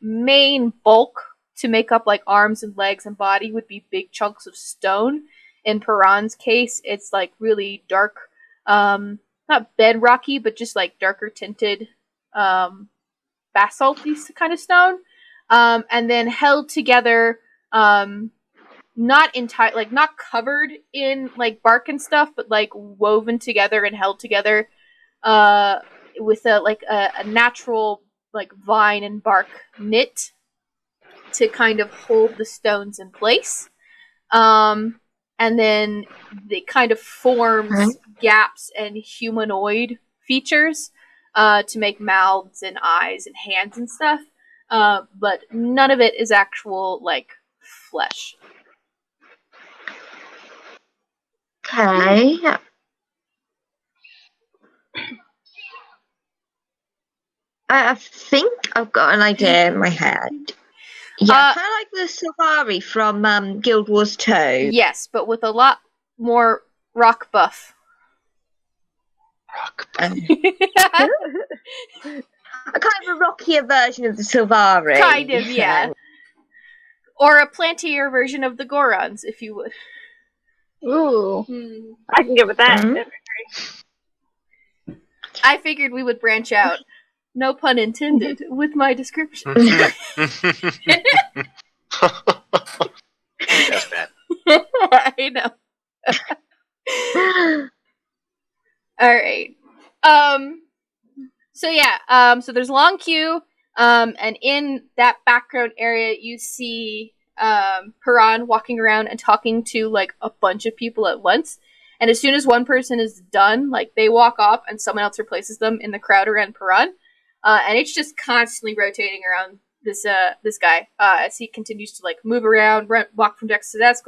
main bulk to make up, arms and legs and body would be big chunks of stone. In Piran's case, it's, really dark, not bedrocky, but just, darker tinted, basalty kind of stone. And then held together, not covered in, bark and stuff, but, woven together and held together, with a natural, vine and bark knit to kind of hold the stones in place. And then it kind of forms gaps and humanoid features to make mouths and eyes and hands and stuff. But none of it is actual, flesh. Okay. I think I've got an idea in my head. Yeah, kind of like the Safari from Guild Wars 2. Yes, but with a lot more rock buff. Rock buff. A kind of a rockier version of the Safari. Kind of, yeah. Or a plantier version of the Gorons, if you would. Ooh. I can get with that. I figured we would branch out. No pun intended with my description. That's bad. I know. Alright. So yeah, so there's a long queue, and in that background area you see Piran walking around and talking to a bunch of people at once. And as soon as one person is done, they walk off and someone else replaces them in the crowd around Piran. And it's just constantly rotating around this guy as he continues to move around, walk from desk to desk,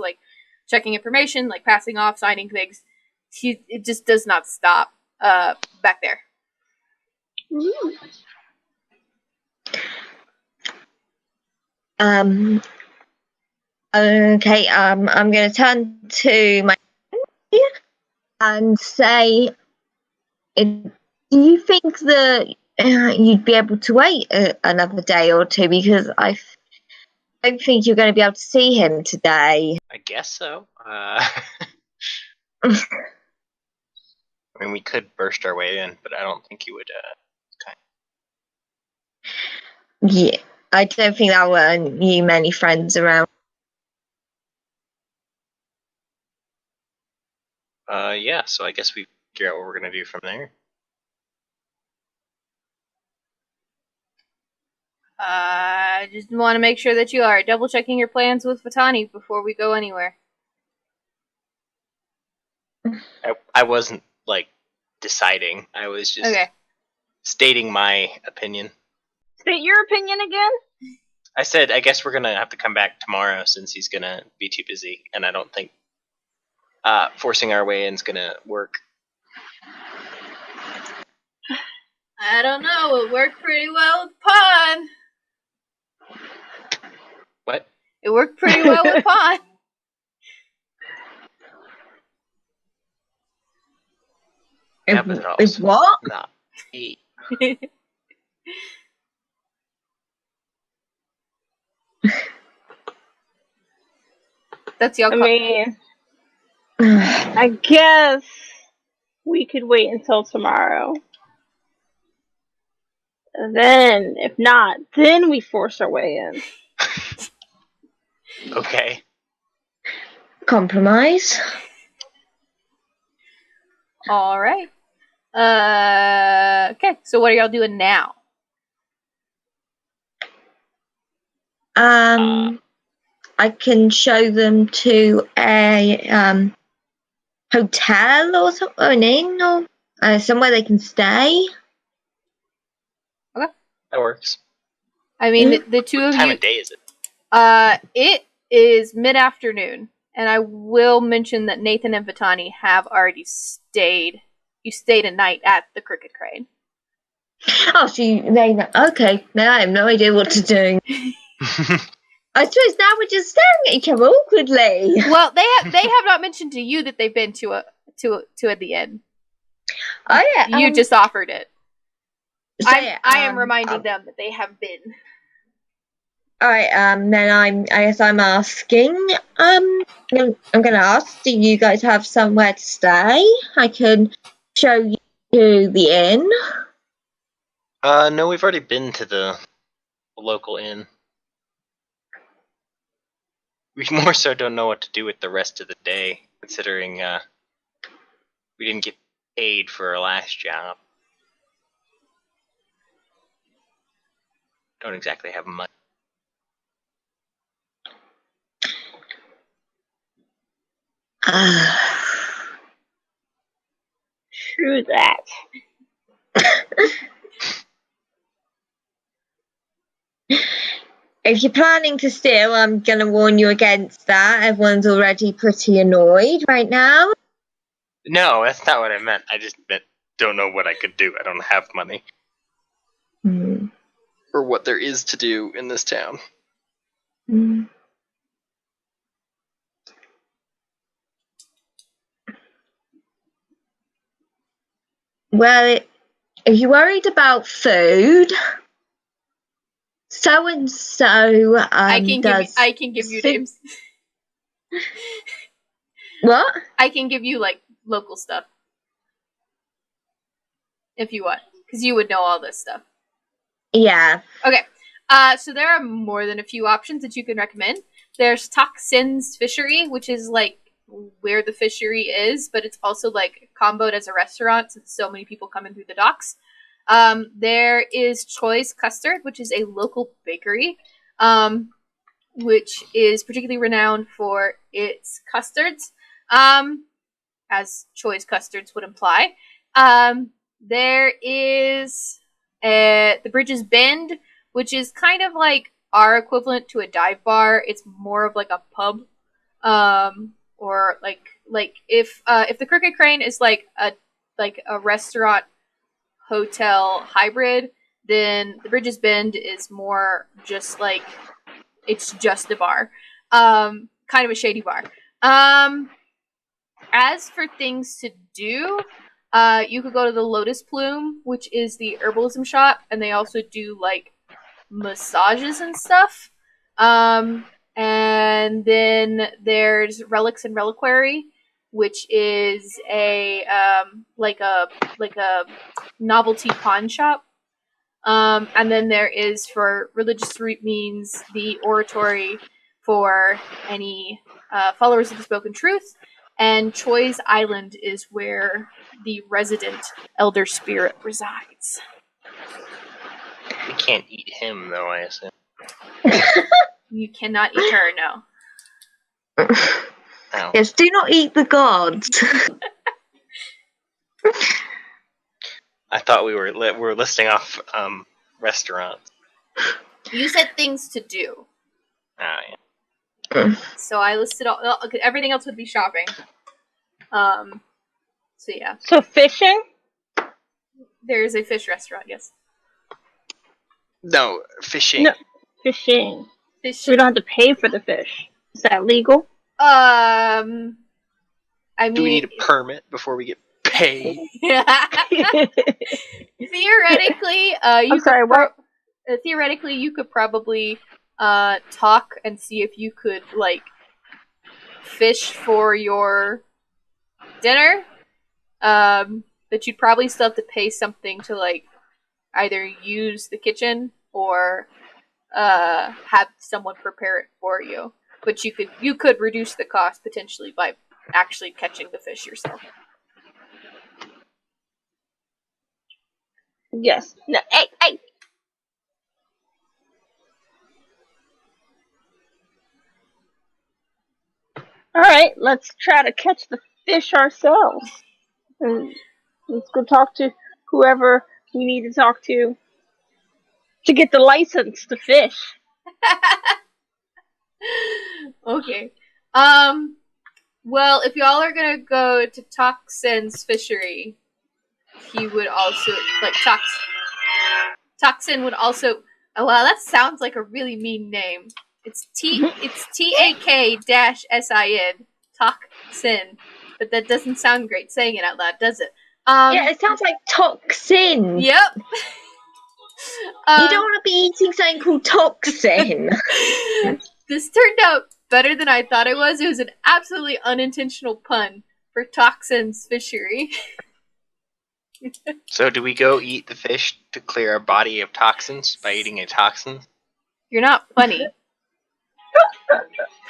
checking information, passing off, signing things. It just does not stop back there. Okay. I'm going to turn to my and say, do you think that you'd be able to wait another day or two, because I don't think you're going to be able to see him today. I guess so. I mean, we could burst our way in, but I don't think you would. Yeah, I don't think there were you many friends around. Yeah. So I guess we figure out what we're gonna do from there. I just want to make sure that you are double checking your plans with Fatani before we go anywhere. I wasn't deciding. I was just stating my opinion. State your opinion again? I said I guess we're gonna have to come back tomorrow since he's gonna be too busy, and I don't think forcing our way in is gonna work. I don't know. It worked pretty well with Pond. What? It worked pretty well with Pond. Yeah, but they're It's also what? not eight. That's your I mean, I guess we could wait until tomorrow. And then, if not, then we force our way in. Okay. Compromise. All right. Okay. So what are y'all doing now? I can show them to a hotel or something, an inn, or somewhere they can stay. Okay. That works. I mean, the two of What time you. of day is it? It is mid-afternoon, and I will mention that Nathan and Vitani have already stayed. You stayed a night at the Cricket Crane. Oh, so okay. Now I have no idea what to do. I suppose now we're just staring at each other awkwardly. Well, they have not mentioned to you that they've been to the inn. Oh yeah, You just offered it. say I am reminding them that they have been. All right. Then I guess I'm asking. I'm gonna ask. Do you guys have somewhere to stay? I can show you the inn. No, we've already been to the local inn. We more so don't know what to do with the rest of the day, considering we didn't get paid for our last job. Don't exactly have money. True that. If you're planning to steal, I'm gonna warn you against that. Everyone's already pretty annoyed right now. No, that's not what I meant. I just don't know what I could do. I don't have money. Or what there is to do in this town. Well, if you're worried about food, so and so I can give you names. What? I can give you like local stuff if you want, because you would know all this stuff. Yeah. Okay. So there are more than a few options that you can recommend. There's Toxin's Fishery, which is like where the fishery is, but it's also like comboed as a restaurant since so many people come in through the docks. There is Choi's Custard, which is a local bakery, which is particularly renowned for its custards, as Choi's Custards would imply. There is the Bridges Bend, which is kind of like our equivalent to a dive bar. It's more of like a pub, or like if the Crooked Crane is like a restaurant hotel hybrid, then the Bridges Bend is more just like it's just a bar, kind of a shady bar. As for things to do, you could go to the Lotus Plume, which is the herbalism shop, and they also do like massages and stuff. And then there's Relics and Reliquary, which is a like a novelty pawn shop. And then there is, for religious means, the oratory for any followers of the spoken truth. And Choi's Island is where the resident elder spirit resides. We can't eat him, though, I assume. You cannot eat her, no. Oh. Yes, do not eat the gods. I thought we were listing off restaurants. You said things to do. Ah, yeah. So I listed all. Everything else would be shopping. So yeah. So fishing? There is a fish restaurant, yes. No, fishing. No, fishing. Fish. So we don't have to pay for the fish. Is that legal? I mean, Do we need a permit before we get paid? Theoretically, I'm sorry, what? Theoretically, you could probably talk and see if you could like fish for your dinner. But you'd probably still have to pay something to like either use the kitchen or have someone prepare it for you. But you could reduce the cost potentially by actually catching the fish yourself. Yes. No. Hey. All right, let's try to catch the fish ourselves. And let's go talk to whoever we need to talk to get the license to fish. Okay. Well, if y'all are gonna go to Toxin's Fishery, he would also like Toxin would also. Oh wow, that sounds like a really mean name. It's TAK-SIN, Toxin, but that doesn't sound great saying it out loud, does it? Yeah, it sounds like toxin. Yep. You don't want to be eating something called toxin. This turned out better than I thought it was. It was an absolutely unintentional pun for Toxin's Fishery. So do we go eat the fish to clear our body of toxins by eating a toxin? You're not funny.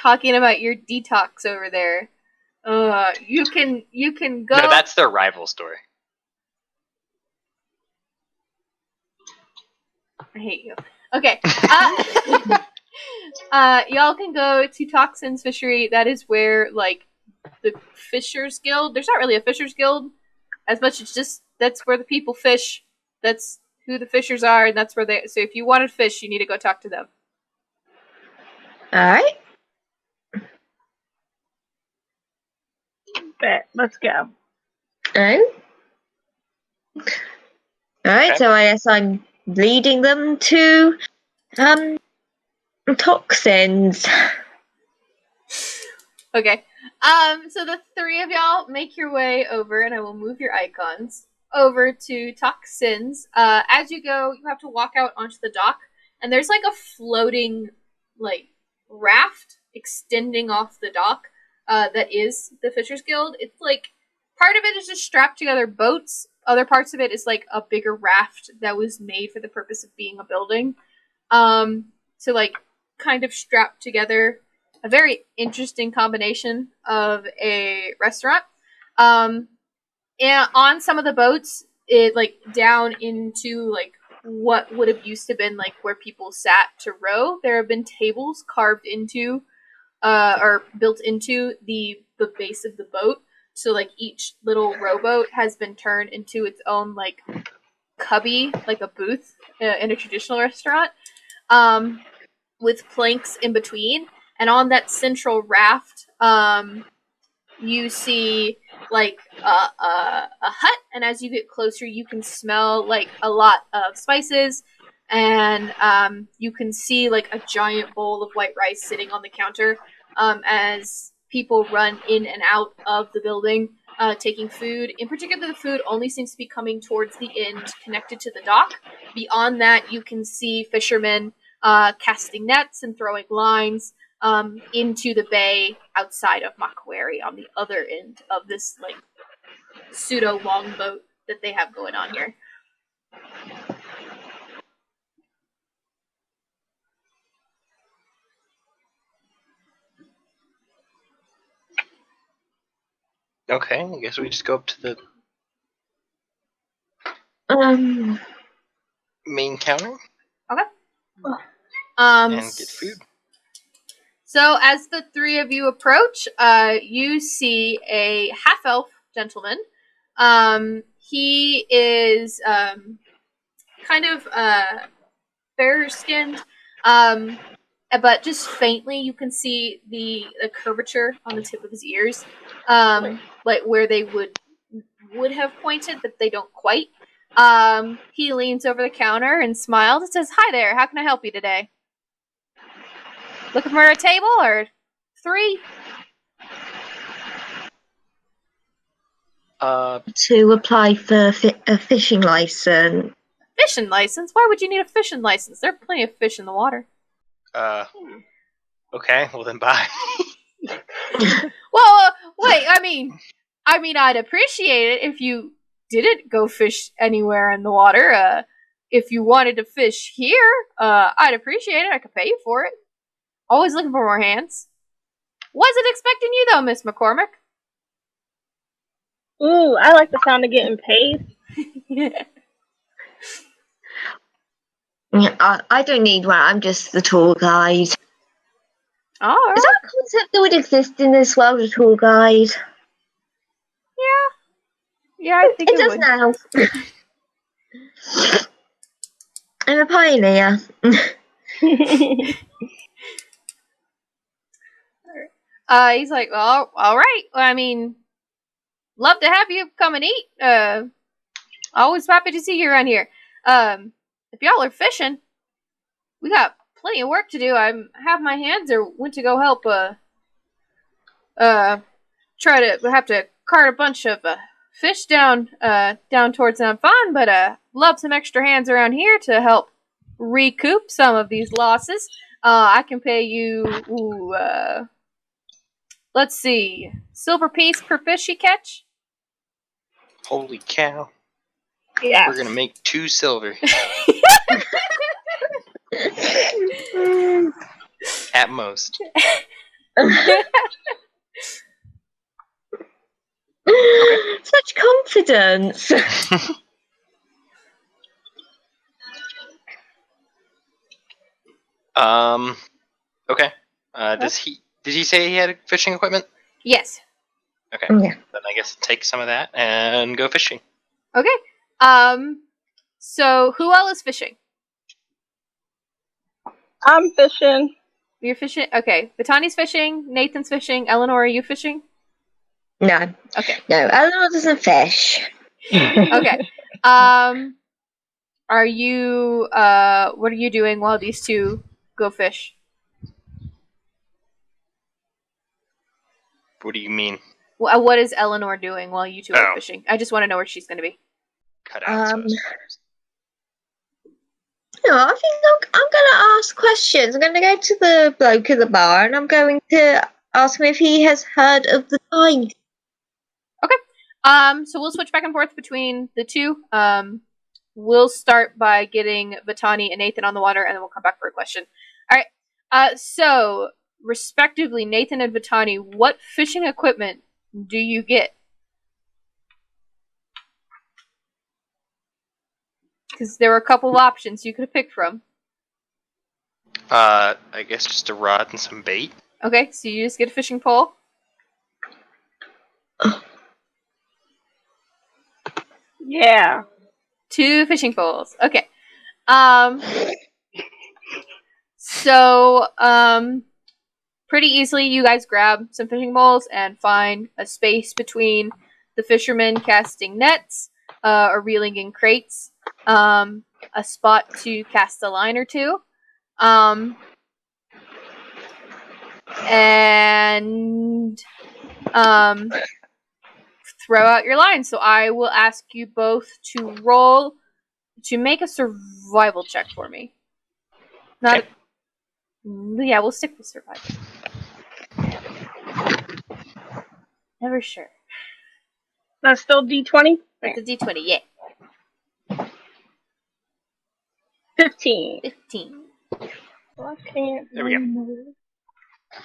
Talking about your detox over there. You can go. No, that's their rival story. I hate you. Okay. Y'all can go to Toxin's Fishery. That is where, like, the Fishers Guild. There's not really a Fishers Guild as much. It's just that's where the people fish. That's who the fishers are, and that's where they. So if you wanted fish, you need to go talk to them. Alright. Bet. Let's go. Alright, Okay. so I guess I'm leading them to toxins. Okay. So the three of y'all make your way over, and I will move your icons over to Toxins. As you go, you have to walk out onto the dock, and there's like a floating, like, raft extending off the dock. That is the Fishers Guild. It's like part of it is just strapped together boats. Other parts of it is like a bigger raft that was made for the purpose of being a building. So like kind of strapped together. A very interesting combination of a restaurant. And on some of the boats, it like down into like what would have used to been like where people sat to row. There have been tables carved into or built into the base of the boat. So like each little rowboat has been turned into its own like cubby, like a booth in a traditional restaurant, with planks in between. And on that central raft, you see like a hut, and as you get closer, you can smell like a lot of spices, and you can see like a giant bowl of white rice sitting on the counter as people run in and out of the building, taking food. In particular, the food only seems to be coming towards the end, connected to the dock. Beyond that, you can see fishermen casting nets and throwing lines into the bay outside of Makawari on the other end of this like pseudo longboat that they have going on here. Okay, I guess we just go up to the main counter and get food. So as the three of you approach, you see a half-elf gentleman. He is kind of fair-skinned, but just faintly you can see the curvature on the tip of his ears, like where they would have pointed, but they don't quite. He leans over the counter and smiles and says, "Hi there, how can I help you today? Looking for a table or three?" To apply for a fishing license. Fishing license? Why would you need a fishing license? There are plenty of fish in the water. Okay, well then bye. Well, wait, I mean, I'd appreciate it if you didn't go fish anywhere in the water. If you wanted to fish here, I'd appreciate it. I could pay you for it. Always looking for more hands. Wasn't expecting you though, Miss McCormick. Ooh, I like the sound of getting paid. I don't need one. I'm just the tour guide. All right. Is that a concept that would exist in this world, a tour guide? Yeah, I think It does would. now. I'm a pioneer. He's like, well, all right. Well, I mean, love to have you come and eat. Always happy to see you around here. If y'all are fishing, we got plenty of work to do. I have my hands or went to go help. Try to have to cart a bunch of fish down towards Nanfan, but love some extra hands around here to help recoup some of these losses. I can pay you, let's see, silver piece per fish you catch. Holy cow. Yeah. We're gonna make 2 silver. At most. Such confidence. Okay. Did he say he had fishing equipment? Yes. Okay. Yeah. Then I guess take some of that and go fishing. Okay. So who all is fishing? I'm fishing. You're fishing? Okay. Vitani's fishing. Nathan's fishing. Eleanor, are you fishing? No. Okay. No, Eleanor doesn't fish. Okay. Are you, what are you doing while these two go fish? What do you mean? What is Eleanor doing while you two are Oh. fishing? I just want to know where she's going to be. Cut out some of this. No, I think I'm going to ask questions. I'm going to go to the bloke at the bar and I'm going to ask him if he has heard of the time. So we'll switch back and forth between the two. We'll start by getting Vitani and Nathan on the water, and then we'll come back for a question. All right. So respectively, Nathan and Vitani, what fishing equipment do you get? Because there were a couple of options you could have picked from. I guess just a rod and some bait. Okay, so you just get a fishing pole. Yeah. 2 fishing poles. Okay. So, pretty easily you guys grab some fishing poles and find a space between the fishermen casting nets, or reeling in crates, a spot to cast a line or two, and, throw out your line. So I will ask you both to make a survival check for me. Okay. Yeah, we'll stick with survival. Never sure. That's still D20? That's a D20, yeah. 15. 15. I can't. There we go.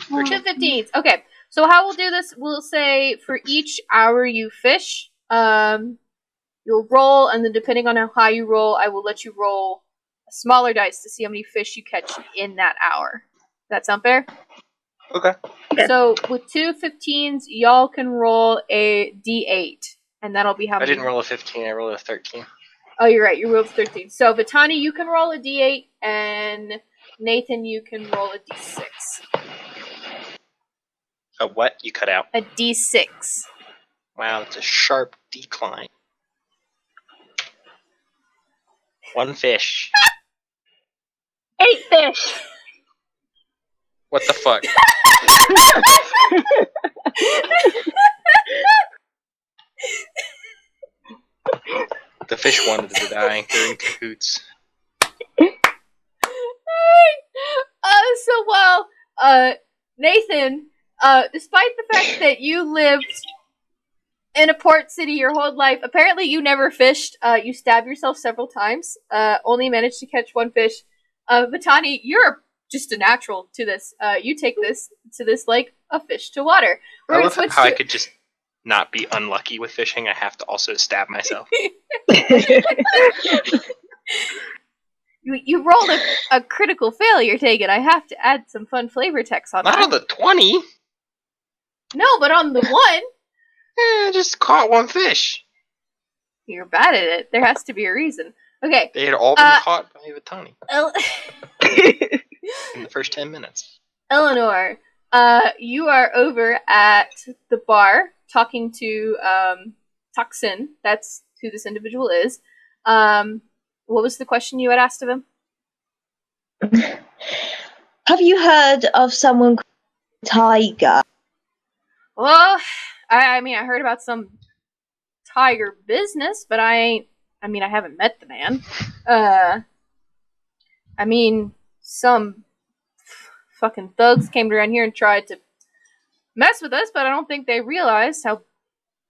For 2 15s. Okay, so how we'll do this, we'll say for each hour you fish, you'll roll, and then depending on how high you roll, I will let you roll a smaller dice to see how many fish you catch in that hour. Does that sound fair? Okay. So with 2 15s, y'all can roll a D8, and that'll be how I many. didn't roll a 15, I rolled a 13. Oh, you're right. You rolled 13. So Vitani, you can roll a D8, and Nathan, you can roll a D6. A what? You cut out. A D6. Wow, it's a sharp decline. 1 fish. 8 fish. What the fuck? The fish wanted to die. They're in cahoots. Nathan, despite the fact that you lived in a port city your whole life, apparently you never fished. You stabbed yourself several times. Only managed to catch 1 fish. Vitani, you're just a natural to this. You take this to this like a fish to water. I love how I could just not be unlucky with fishing. I have to also stab myself. You rolled a critical failure, take it. I have to add some fun flavor text on Not that. on the 20. No, but on the 1. I just caught 1 fish. You're bad at it. There has to be a reason. Okay. They had all been caught by Vitani in the first 10 minutes. Eleanor, you are over at the bar talking to Toxin. That's who this individual is. What was the question you had asked of him? Have you heard of someone called Tiger? Well, I mean, I heard about some tiger business, but I haven't met the man. I mean, some fucking thugs came around here and tried to mess with us, but I don't think they realized how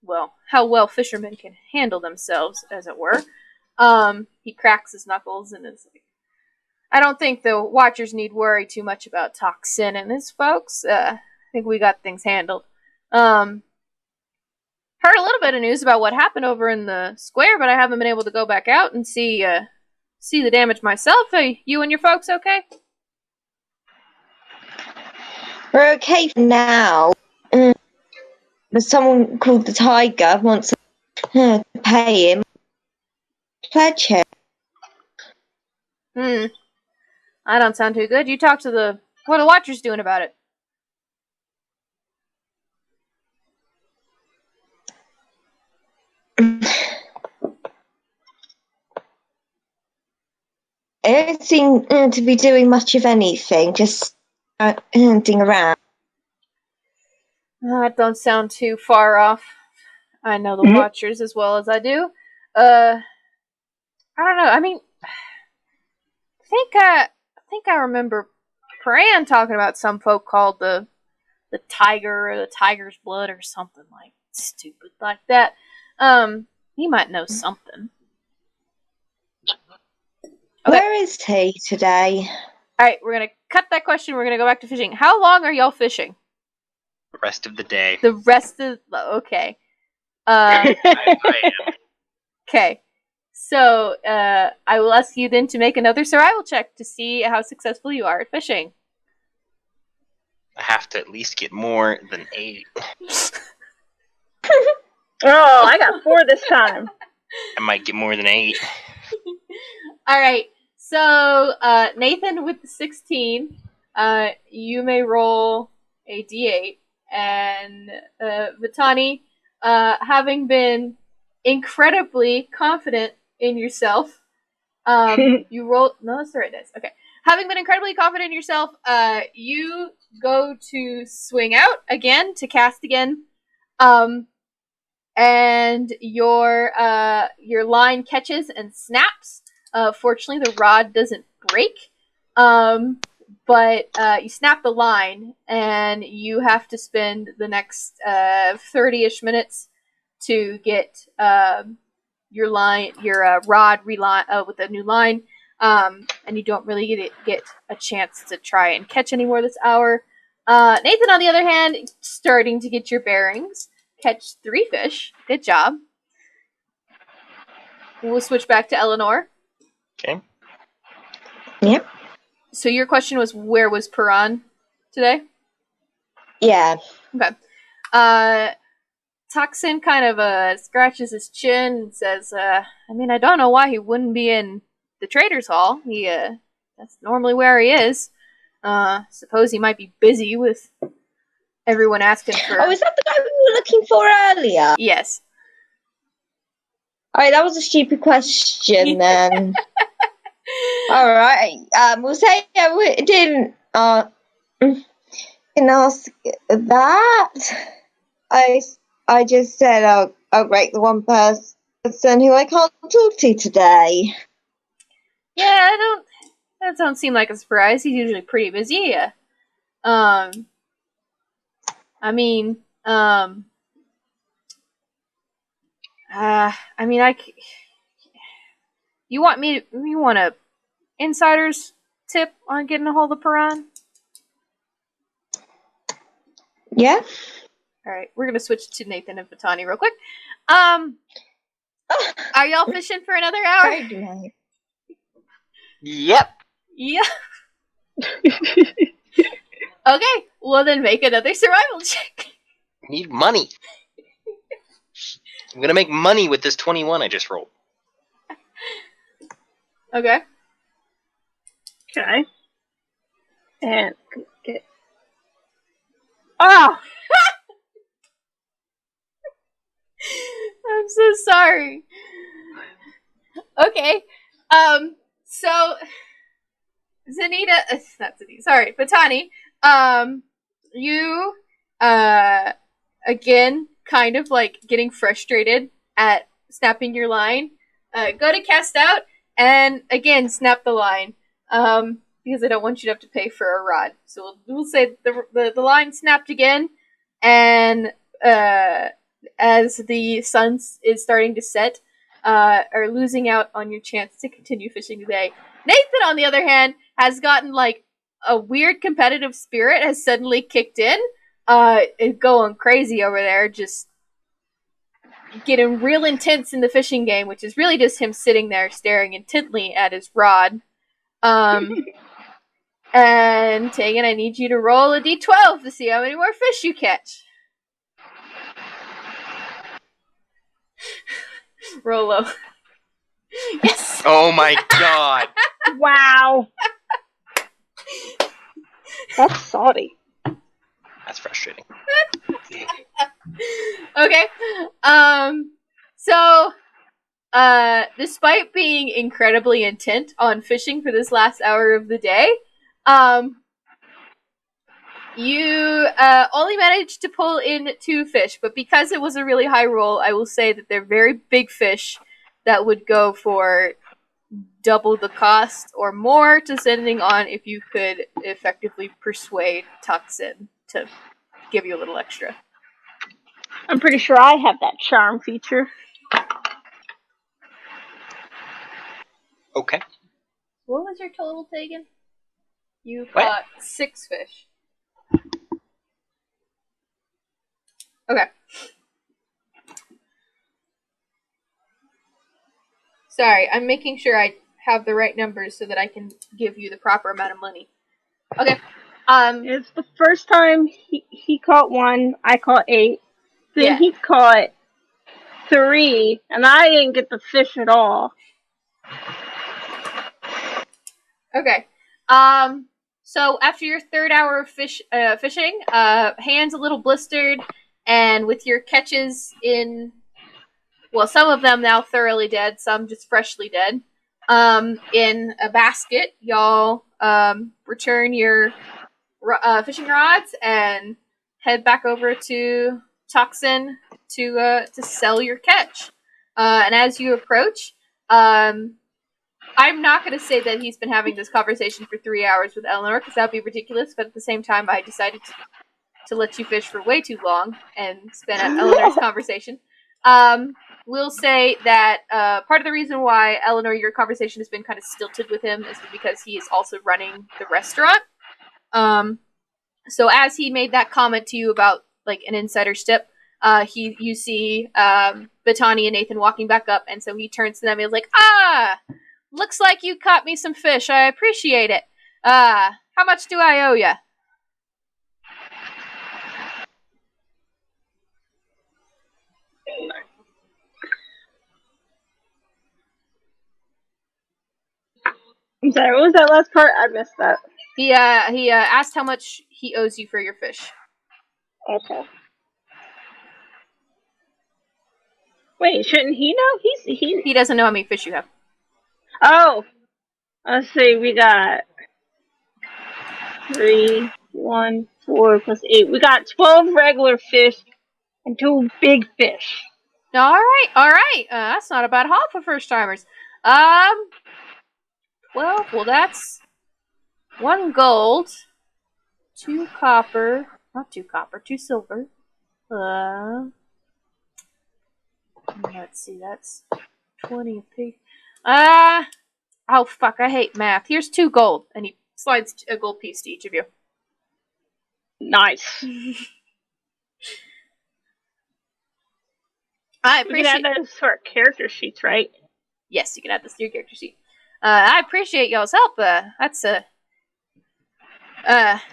well fishermen can handle themselves, as it were. He cracks his knuckles and is like, I don't think the Watchers need worry too much about Toxin and his folks. I think we got things handled. Heard a little bit of news about what happened over in the square, but I haven't been able to go back out and see the damage myself. Hey, you and your folks okay? We're okay for now. But someone called the Tiger wants to pay him. Pledge him. That don't sound too good. You talk to what are the Watchers doing about it? I don't seem to be doing much of anything, just hunting around. That don't sound too far off. I know the Watchers as well as I do. I don't know. I mean, I think I remember Pran talking about some folk called the Tiger or the Tiger's Blood or something like stupid like that. He might know something. Okay. Where is he today? Alright, we're gonna cut that question. We're gonna go back to fishing. How long are y'all fishing? The rest of the day. The rest of... Okay. I am. Okay. So, I will ask you then to make another survival check to see how successful you are at fishing. I have to at least get more than 8. Oh, I got 4 this time. I might get more than 8. Alright, so Nathan with the 16, you may roll a d8, and Vitani, having been incredibly confident in yourself, you roll... No, that's the right dice. Okay. Having been incredibly confident in yourself, you go to swing out again, to cast again, and your line catches and snaps. Fortunately, the rod doesn't break, but you snap the line, and you have to spend the next 30-ish minutes to get your rod with a new line, and you don't really get a chance to try and catch any more this hour. Nathan, on the other hand, starting to get your bearings. Catch 3 fish. Good job. We'll switch back to Eleanor. Okay. Yep. So your question was, where was Piran today? Yeah. Okay. Toxin kind of scratches his chin and says, I mean, I don't know why he wouldn't be in the Traders' Hall. That's normally where he is. Suppose he might be busy with everyone asking for... Oh, is that the guy we were looking for earlier? Yes. Alright, that was a stupid question then. Alright, we'll say I didn't ask that. I just said I'll rate the one person who I can't talk to today. Yeah, that don't seem like a surprise. He's usually pretty busy. You want a insider's tip on getting a hold of Piran? Yeah? Alright, we're gonna switch to Nathan and Fatani real quick. Are y'all fishing for another hour? Yep. Yeah. Okay, well then make another survival check. Need money. I'm gonna make money with this 21 I just rolled. Okay. Okay. And get... Oh! I'm so sorry. Okay. So Senita, not Senita, sorry, Fatani, you, again, kind of like getting frustrated at snapping your line, go to cast out, and again, snap the line. because I don't want you to have to pay for a rod. So we'll say the line snapped again, and as the sun is starting to set, are losing out on your chance to continue fishing today. Nathan, on the other hand, has gotten like a weird competitive spirit has suddenly kicked in. Going crazy over there, just getting real intense in the fishing game, which is really just him sitting there staring intently at his rod. And Tegan, I need you to roll a d12 to see how many more fish you catch. Roll low. Yes! Oh my god! Wow. That's salty. That's frustrating. Okay. So, despite being incredibly intent on fishing for this last hour of the day, you only managed to pull in 2 fish, but because it was a really high roll, I will say that they're very big fish that would go for double the cost or more, depending on if you could effectively persuade Tuxin to give you a little extra. I'm pretty sure I have that charm feature. Okay. What was your total, Tegan? You What? caught 6 fish. Okay. Sorry, I'm making sure I have the right numbers so that I can give you the proper amount of money. Okay. It's the first time he caught 1, I caught 8. Then Yeah. he caught 3, and I didn't get the fish at all. Okay. So after your 3rd hour of fishing, hands a little blistered, and with your catches in, well, some of them now thoroughly dead, some just freshly dead, in a basket, y'all return your fishing rods and head back over to Tuxin to sell your catch. And as you approach, I'm not going to say that he's been having this conversation for 3 hours with Eleanor, because that would be ridiculous, but at the same time, I decided to let you fish for way too long and spend at Eleanor's conversation. We'll say that part of the reason why, Eleanor, your conversation has been kind of stilted with him is because he is also running the restaurant. So as he made that comment to you about like an insider's tip, you see Batani and Nathan walking back up, and so he turns to them and is like, looks like you caught me some fish. I appreciate it. How much do I owe ya? I'm sorry, what was that last part? I missed that. He asked how much he owes you for your fish. Okay. Wait, shouldn't he know? He doesn't know how many fish you have. Oh! Let's see, we got 3, 1, 4 plus 8. We got 12 regular fish and 2 big fish. Alright. That's not a bad haul for first timers. 12, well that's 1 gold, 2 copper, not 2 copper, 2 silver. Let's see, that's 20 apiece. Oh fuck, I hate math. Here's 2 gold, and he slides a gold piece to each of you. Nice. I We can add appreciate. those to our character sheets, right? Yes, you can add this to your character sheet. I appreciate y'all's help. That's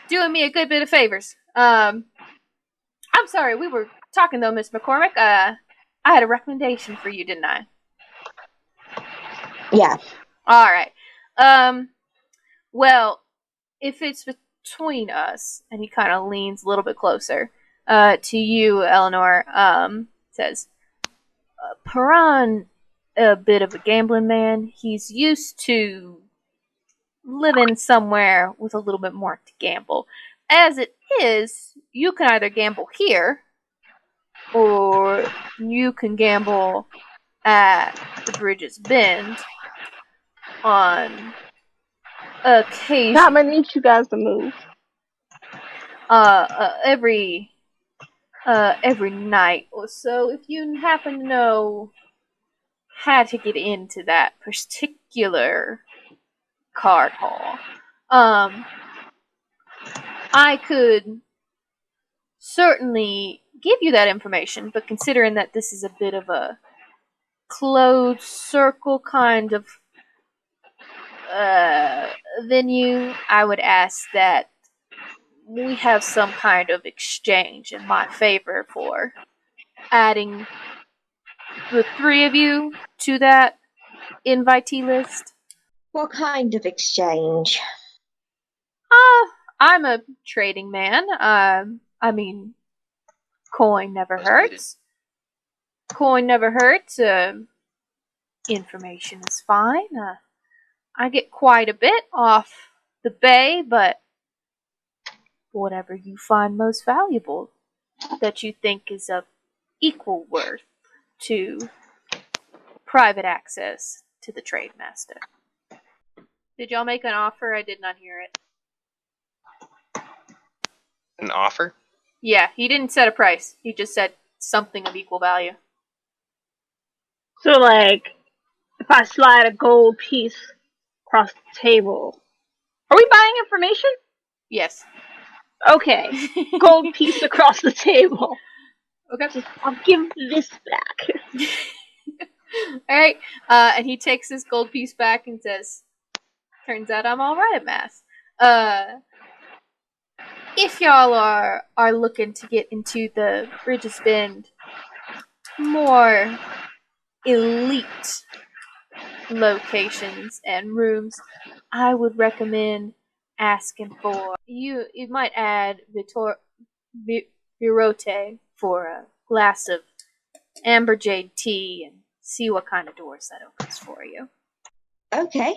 doing me a good bit of favors. I'm sorry, we were talking though, Miss McCormick. I had a recommendation for you, didn't I? Yeah. All right. Well, if it's between us, and he kind of leans a little bit closer to you, Eleanor, says, Paran, a bit of a gambling man. He's used to living somewhere with a little bit more to gamble. As it is, you can either gamble here, or you can gamble at the Bridges Bend on occasion. I'm gonna need you guys to move. Every night or so, if you happen to know how to get into that particular card hall, I could certainly give you that information, but considering that this is a bit of a closed circle kind of venue, I would ask that we have some kind of exchange in my favor for adding the three of you to that invitee list. What kind of exchange? I'm a trading man. I mean, coin never hurts. Coin never hurts. Information is fine. I get quite a bit off the bay, but whatever you find most valuable that you think is of equal worth to private access to the trade master. Did y'all make an offer? I did not hear it. An offer? Yeah, he didn't set a price. He just said something of equal value. So, like, if I slide a gold piece across the table, are we buying information? Yes. Okay, gold piece across the table. Okay. I'll give this back. Alright. And he takes his gold piece back and says, turns out I'm alright at math. If y'all are looking to get into the Bridges Bend more elite locations and rooms, I would recommend asking for you might add Virote for a glass of amber jade tea and see what kind of doors that opens for you. Okay,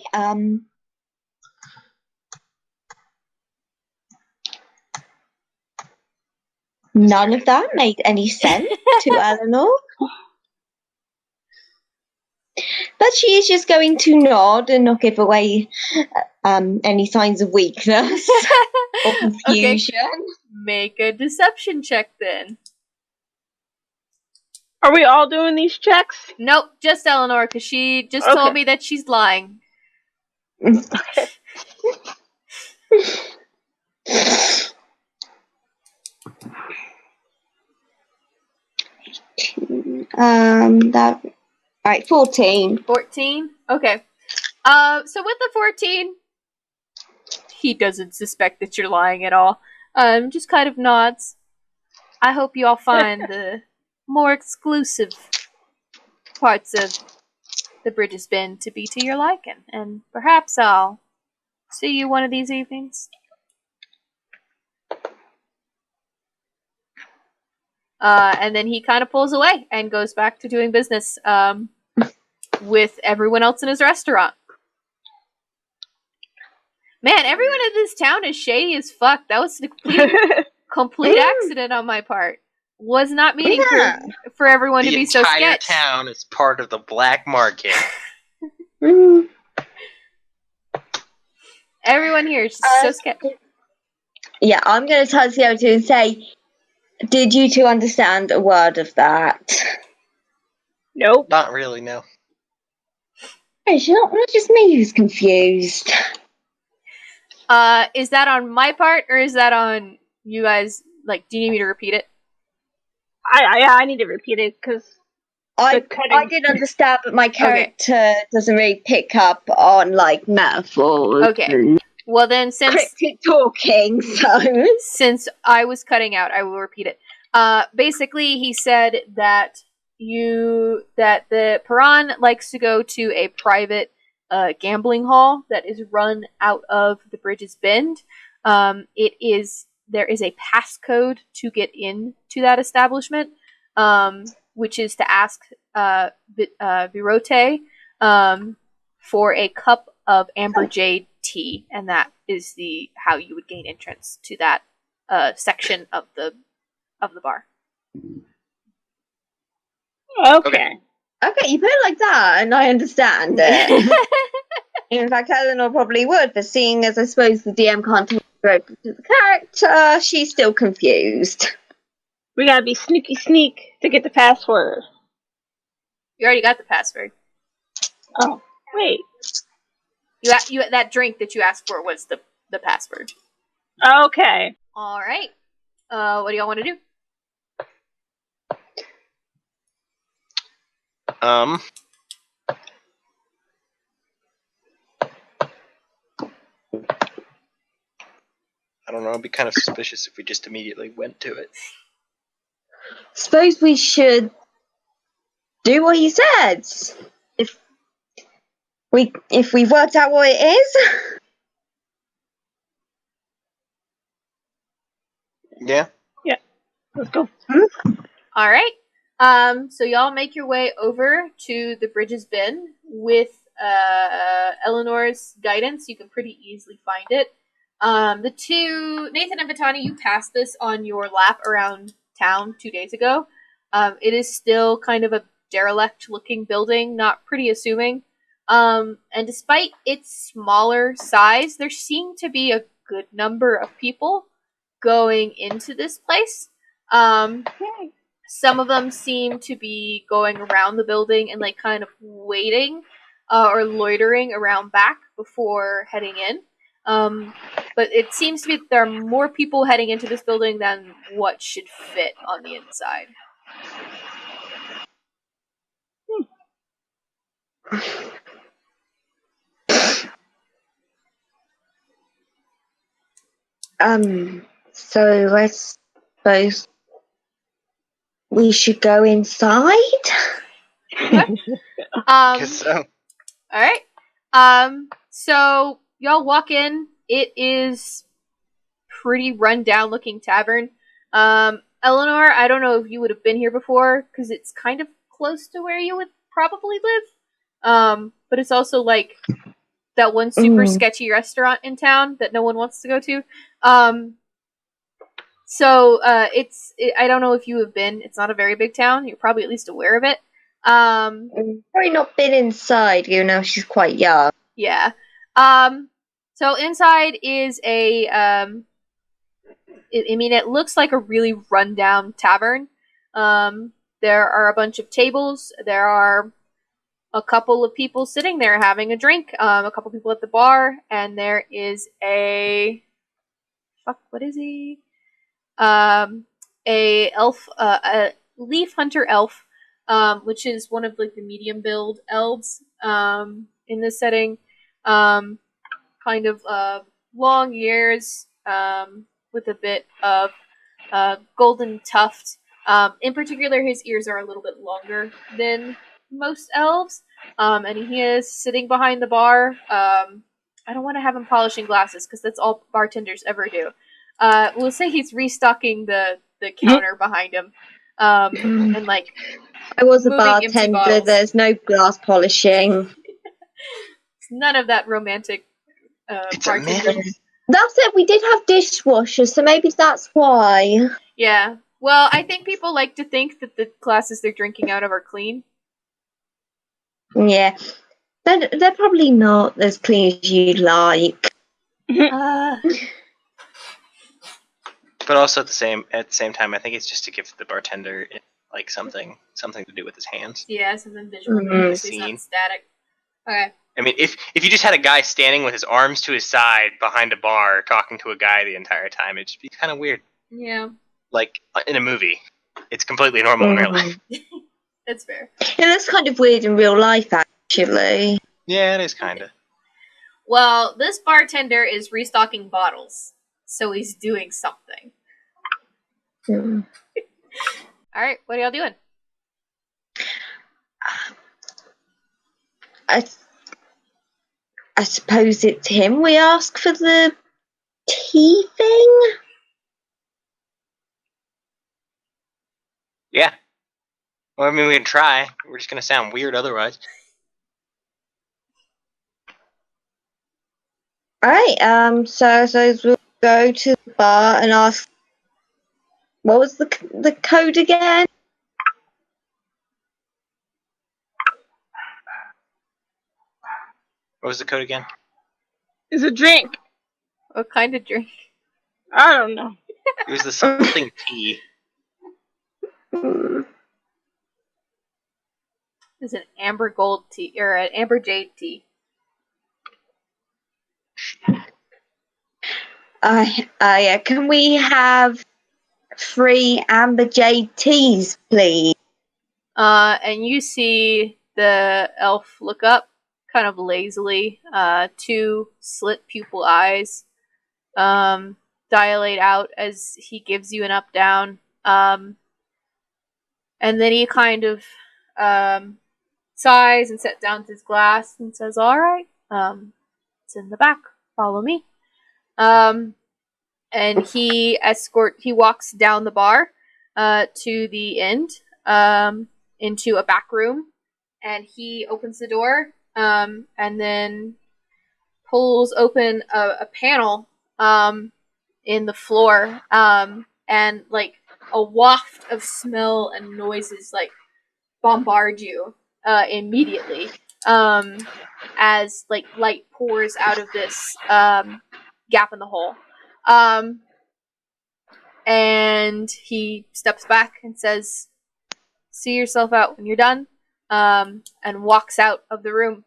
none of that made any sense to Eleanor. But she is just going to nod and not give away any signs of weakness or confusion. Okay. Make a deception check then. Are we all doing these checks? Nope, just Eleanor, because she just told me that she's lying. Okay. Alright, 14. 14? Okay. So with the 14, he doesn't suspect that you're lying at all. Just kind of nods. I hope you all find the more exclusive parts of the Bridges Bend to be to your liking, and perhaps I'll see you one of these evenings. And then he kind of pulls away and goes back to doing business with everyone else in his restaurant. Man, everyone in this town is shady as fuck. That was a complete accident on my part. Was not meaning for everyone to be so sketchy. The entire town is part of the black market. Everyone here is so sketchy. Yeah, I'm going to touch the other two and say, did you two understand a word of that? Nope. Not really, no. It's not just me who's confused. Is that on my part, or is that on you guys? Like, do you need me to repeat it? I need to repeat it, because I did understand, but my character doesn't really pick up on, like, metaphors. Okay. Well then, since cryptic talking, since I was cutting out, I will repeat it. Basically, he said that the Piran likes to go to a private gambling hall that is run out of the Bridges Bend. There is a passcode to get into that establishment, which is to ask Virote for a cup of amber jade tea, and that is how you would gain entrance to that section of the bar. Okay. Okay, you put it like that, and I understand it. In fact, Eleanor probably would, but seeing as I suppose the DM can't take her over to the character, she's still confused. We gotta be sneak to get the password. You already got the password. Oh, wait. You that drink that you asked for was the password. Okay. All right. What do y'all want to do? I don't know. It'd be kind of suspicious if we just immediately went to it. Suppose we should do what he said. If we've worked out what it is. Yeah. Let's go. All right. So y'all make your way over to the Bridges bin with Eleanor's guidance. You can pretty easily find it. The two, Nathan and Vitani, you passed this on your lap around town 2 days ago. It is still kind of a derelict-looking building, not pretty assuming. And despite its smaller size, there seem to be a good number of people going into this place. Some of them seem to be going around the building and like kind of waiting or loitering around back before heading in. But it seems to be that there are more people heading into this building than what should fit on the inside. So I suppose we should go inside. Guess so. All right. So y'all walk in. It is pretty run-down looking tavern. Eleanor, I don't know if you would have been here before because it's kind of close to where you would probably live. But it's also like that one super sketchy restaurant in town that no one wants to go to. I don't know if you have been. It's not a very big town. You're probably at least aware of it. Probably not been inside, you know, she's quite young. Yeah. So inside is it looks like a really rundown tavern. There are a bunch of tables. There are a couple of people sitting there having a drink. A couple people at the bar, and there is what is he? A elf, a leaf hunter elf, which is one of like the medium build elves in this setting. Kind of long ears with a bit of golden tuft. In particular, his ears are a little bit longer than most elves, and he is sitting behind the bar. I don't want to have him polishing glasses because that's all bartenders ever do. We'll say he's restocking the counter behind him, and like I was a moving empty bartender. bottles. There's no glass polishing. None of that romantic It's a bartender. myth. That's it. We did have dishwashers, so maybe that's why. Yeah. Well, I think people like to think that the glasses they're drinking out of are clean. Yeah, they're probably not as clean as you'd like. But also at the same time, I think it's just to give the bartender like something to do with his hands. Yeah, something visual. Mhm. So he's not static. Okay. I mean, if you just had a guy standing with his arms to his side behind a bar talking to a guy the entire time, it'd just be kind of weird. Yeah, Like in a movie, it's completely normal in real life. that's fair. It looks kind of weird in real life, actually. Yeah, it is kind of. Well, this bartender is restocking bottles, so he's doing something. Hmm. All right, what are y'all doing? I suppose it's him we ask for the tea thing? Yeah. Well, I mean, we can try. We're just gonna sound weird otherwise. Alright, so we'll go to the bar and ask, what was the code again? What was the code again? It's a drink. What kind of drink? I don't know. It was the something tea. It's an amber gold tea or an amber jade tea. Can we have 3 amber jade teas, please? And you see the elf look up, kind of lazily. 2 slit pupil eyes dilate out as he gives you an up down. And then he kind of sighs and sets down his glass and says, "All right, it's in the back. Follow me." And he walks down the bar to the end, into a back room, and he opens the door, and then pulls open a panel in the floor, and like a waft of smell and noises like bombard you immediately, as like light pours out of this gap in the hole. And he steps back and says, "See yourself out when you're done," and walks out of the room.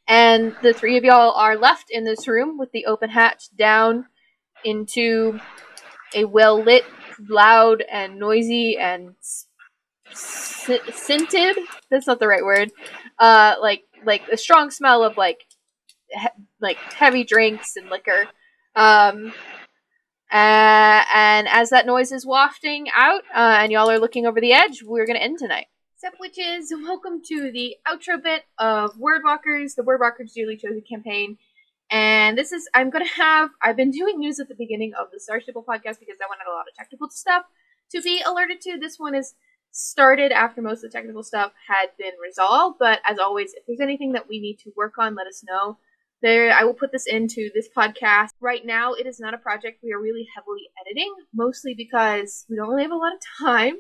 And the 3 of y'all are left in this room with the open hatch down into a well-lit, loud, and noisy, and scented. That's not the right word. Like a strong smell of like heavy drinks and liquor. And as that noise is wafting out, and y'all are looking over the edge, we're gonna end tonight. Sup, witches? Welcome to the outro bit of Wordwalkers, the Wordwalkers Dearly Chosen campaign. And this is, I've been doing news at the beginning of the Star Stable podcast because I wanted a lot of technical stuff to be alerted to. This one is started after most of the technical stuff had been resolved, but as always, if there's anything that we need to work on, let us know. I will put this into this podcast. Right now, it is not a project we are really heavily editing, mostly because we don't really have a lot of time.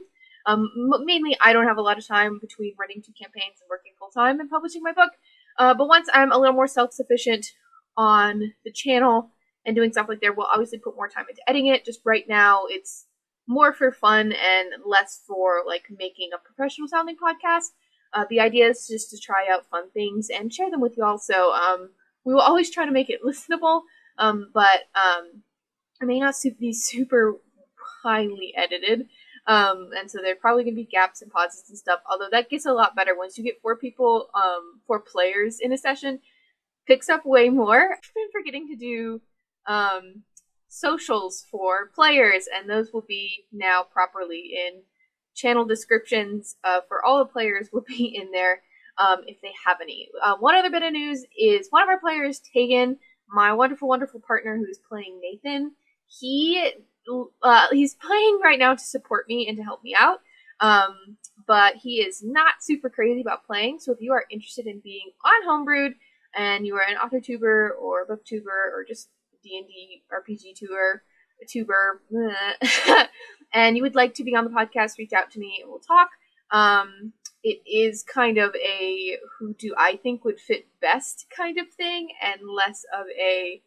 Mainly, I don't have a lot of time between running 2 campaigns and working full-time and publishing my book. But once I'm a little more self-sufficient on the channel and doing stuff like that, we'll obviously put more time into editing it. Just right now, it's more for fun and less for like making a professional-sounding podcast. The idea is just to try out fun things and share them with y'all. So, we will always try to make it listenable, but it may not be super highly edited, and so there are probably going to be gaps and pauses and stuff, although that gets a lot better once you get 4 people, 4 players in a session. Picks up way more. I've been forgetting to do socials for players, and those will be now properly in channel descriptions for all the players will be in there. If they have any. One other bit of news is one of our players, Tegan, my wonderful, wonderful partner who's playing Nathan, he's playing right now to support me and to help me out, but he is not super crazy about playing, so if you are interested in being on Homebrewed, and you are an author tuber, or book tuber, or just D&D RPG tuber, and you would like to be on the podcast, reach out to me and we'll talk. It is kind of a who do I think would fit best kind of thing, and less of a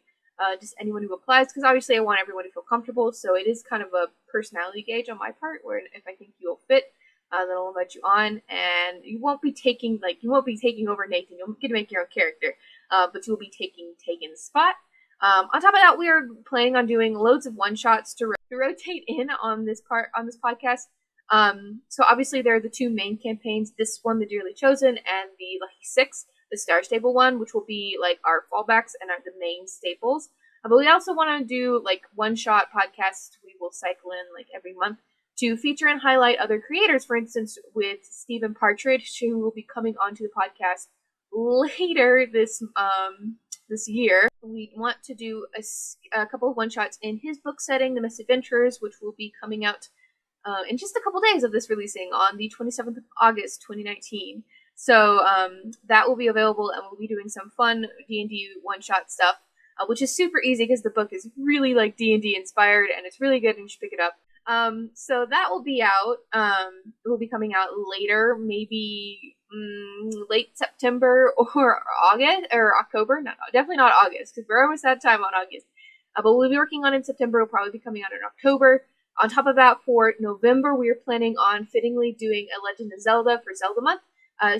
just anyone who applies, because obviously I want everyone to feel comfortable, so it is kind of a personality gauge on my part, where if I think you'll fit, then I'll invite you on, and you won't be taking over Nathan, you'll get to make your own character, but you'll be taking Tegan's spot. On top of that, we are planning on doing loads of one-shots to rotate in on this podcast. So obviously there are the 2 main campaigns, this one, the Dearly Chosen, and the Lucky 6, the Star Stable one, which will be like our fallbacks and the main staples. But we also want to do like one-shot podcasts we will cycle in like every month to feature and highlight other creators. For instance, with Stephen Partridge, who will be coming onto the podcast later this year. We want to do a couple of one-shots in his book setting, The Misadventures, which will be coming out in just a couple days of this releasing on the 27th of August, 2019. So that will be available, and we'll be doing some fun D&D one-shot stuff, which is super easy because the book is really like D&D inspired, and it's really good, and you should pick it up. So that will be out. It will be coming out later, maybe late September or August or October. No, definitely not August because we're almost out of time on August. But we'll be working on it in September. It'll probably be coming out in October. On top of that, for November, we are planning on fittingly doing a Legend of Zelda for Zelda Month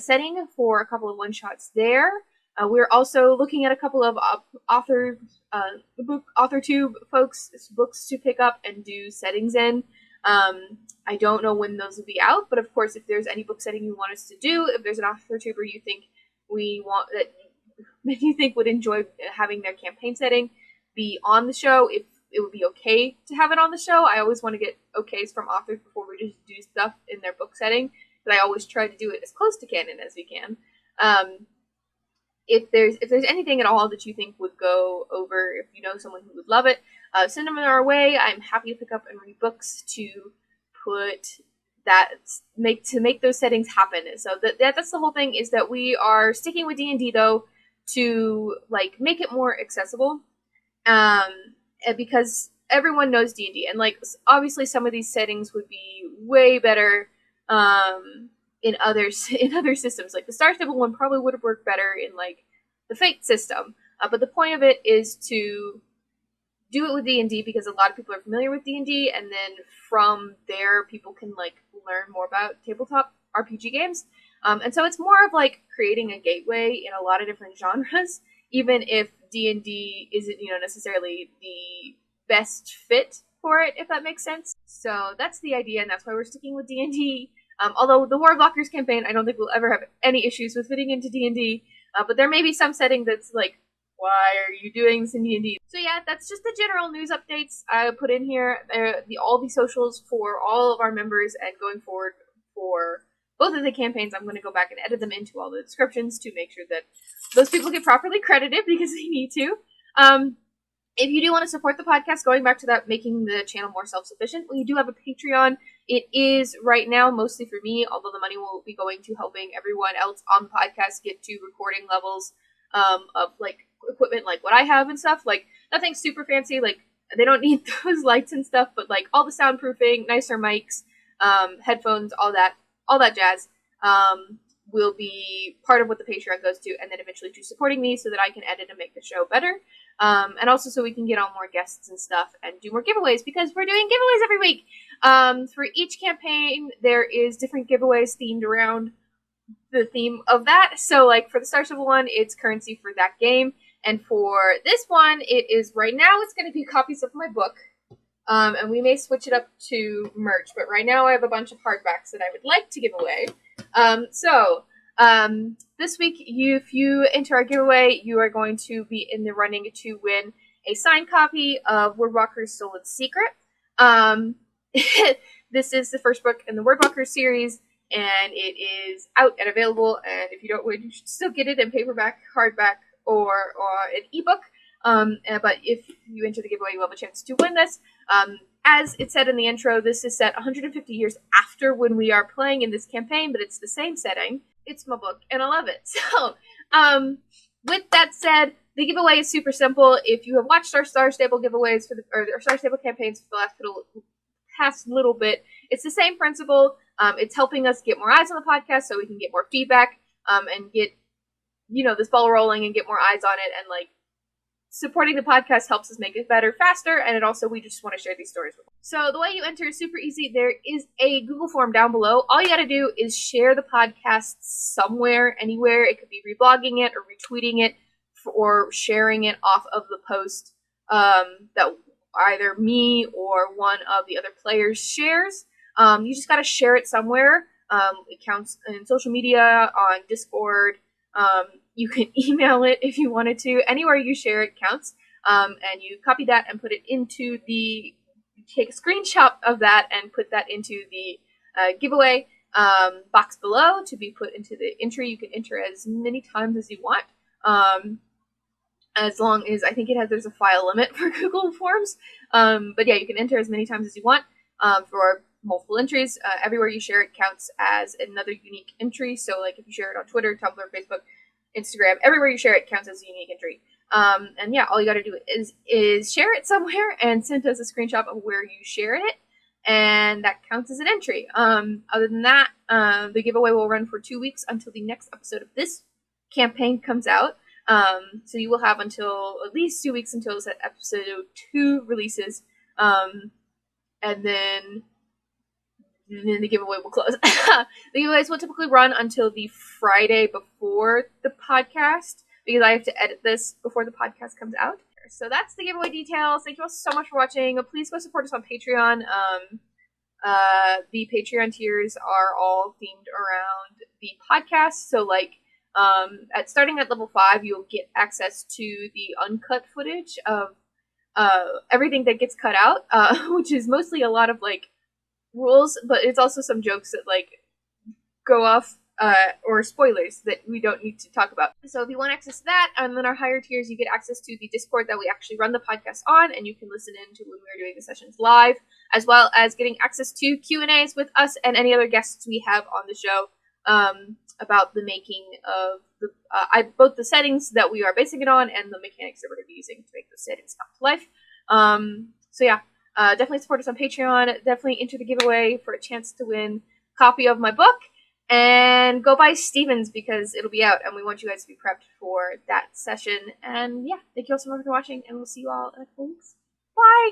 setting for a couple of one-shots there. We're also looking at a couple of AuthorTube folks' books to pick up and do settings in. I don't know when those will be out, but of course, if there's any book setting you want us to do, if there's an AuthorTuber you think you think would enjoy having their campaign setting be on the show, if it would be okay to have it on the show. I always want to get okays from authors before we just do stuff in their book setting, but I always try to do it as close to canon as we can. If there's anything at all that you think would go over, if you know someone who would love it, send them our way. I'm happy to pick up and read books to make those settings happen. So that's the whole thing, is that we are sticking with D&D though to like make it more accessible. Because everyone knows D&D, and like obviously some of these settings would be way better in other systems. Like the Star Stable one probably would have worked better in like the Fate system. But the point of it is to do it with D&D because a lot of people are familiar with D&D, and then from there people can like learn more about tabletop RPG games. And so it's more of like creating a gateway in a lot of different genres, even if D&D isn't, necessarily the best fit for it, if that makes sense. So that's the idea, and that's why we're sticking with D&D. Although the War of Lockers campaign, I don't think we'll ever have any issues with fitting into D&D, but there may be some setting that's like, why are you doing this in D&D? So yeah, that's just the general news updates I put in here. All the socials for all of our members, and going forward for both of the campaigns, I'm going to go back and edit them into all the descriptions to make sure that those people get properly credited because they need to. If you do want to support the podcast, going back to that, making the channel more self-sufficient, we do have a Patreon. It is right now mostly for me, although the money will be going to helping everyone else on the podcast get to recording levels of like equipment like what I have and stuff. Like nothing super fancy, like they don't need those lights and stuff, but like all the soundproofing, nicer mics, headphones, all that jazz will be part of what the Patreon goes to, and then eventually to supporting me so that I can edit and make the show better. And also so we can get on more guests and stuff and do more giveaways, because we're doing giveaways every week. For each campaign, there is different giveaways themed around the theme of that. So like for the Star Stable one, it's currency for that game. And for this one, it is right now it's going to be copies of my book. And we may switch it up to merch, but right now I have a bunch of hardbacks that I would like to give away. This week, if you enter our giveaway, you are going to be in the running to win a signed copy of Wordwalker's Stolen Secret. This is the first book in the Wordwalker series, and it is out and available, and if you don't win, you should still get it in paperback, hardback, or an ebook. But if you enter the giveaway, you will have a chance to win this. As it said in the intro, this is set 150 years after when we are playing in this campaign, but it's the same setting. It's my book, and I love it. So, with that said, the giveaway is super simple. If you have watched our Star Stable giveaways or our Star Stable campaigns for the past little bit, it's the same principle. It's helping us get more eyes on the podcast so we can get more feedback, and get, this ball rolling and get more eyes on it, and like, supporting the podcast helps us make it better, faster, and we just want to share these stories with you. So the way you enter is super easy. There is a Google form down below. All you got to do is share the podcast somewhere, anywhere. It could be reblogging it or retweeting it or sharing it off of the post that either me or one of the other players shares. You just got to share it somewhere. It counts in social media, on Discord. You can email it if you wanted to. Anywhere you share it counts. And you copy that and put it into take a screenshot of that and put that into the giveaway box below to be put into the entry. You can enter as many times as you want. As long as, I think there's a file limit for Google Forms. But yeah, you can enter as many times as you want for multiple entries. Everywhere you share it counts as another unique entry. So like if you share it on Twitter, Tumblr, Facebook, Instagram, everywhere you share it counts as a unique entry. And yeah, all you got to do is share it somewhere and send us a screenshot of where you shared it. and that counts as an entry. Other than that, the giveaway will run for 2 weeks until the next episode of this campaign comes out. So you will have until at least 2 weeks until episode 2 releases, and then the giveaway will close. The giveaways will typically run until the Friday before the podcast, because I have to edit this before the podcast comes out. So that's the giveaway details. Thank you all so much for watching. Please go support us on Patreon. The Patreon tiers are all themed around the podcast. So starting at level 5, you'll get access to the uncut footage of everything that gets cut out, which is mostly a lot of rules, but it's also some jokes that go off or spoilers that we don't need to talk about. So if you want access to that, and then our higher tiers, you get access to the Discord that we actually run the podcast on, and you can listen in to when we're doing the sessions live, as well as getting access to Q&As with us and any other guests we have on the show about the making of both the settings that we are basing it on and the mechanics that we're going to be using to make those settings come to life. So yeah. Definitely support us on Patreon. Definitely enter the giveaway for a chance to win a copy of my book. And go buy Steven's because it'll be out, and we want you guys to be prepped for that session. And yeah, thank you all so much for watching, and we'll see you all in a couple weeks. Bye!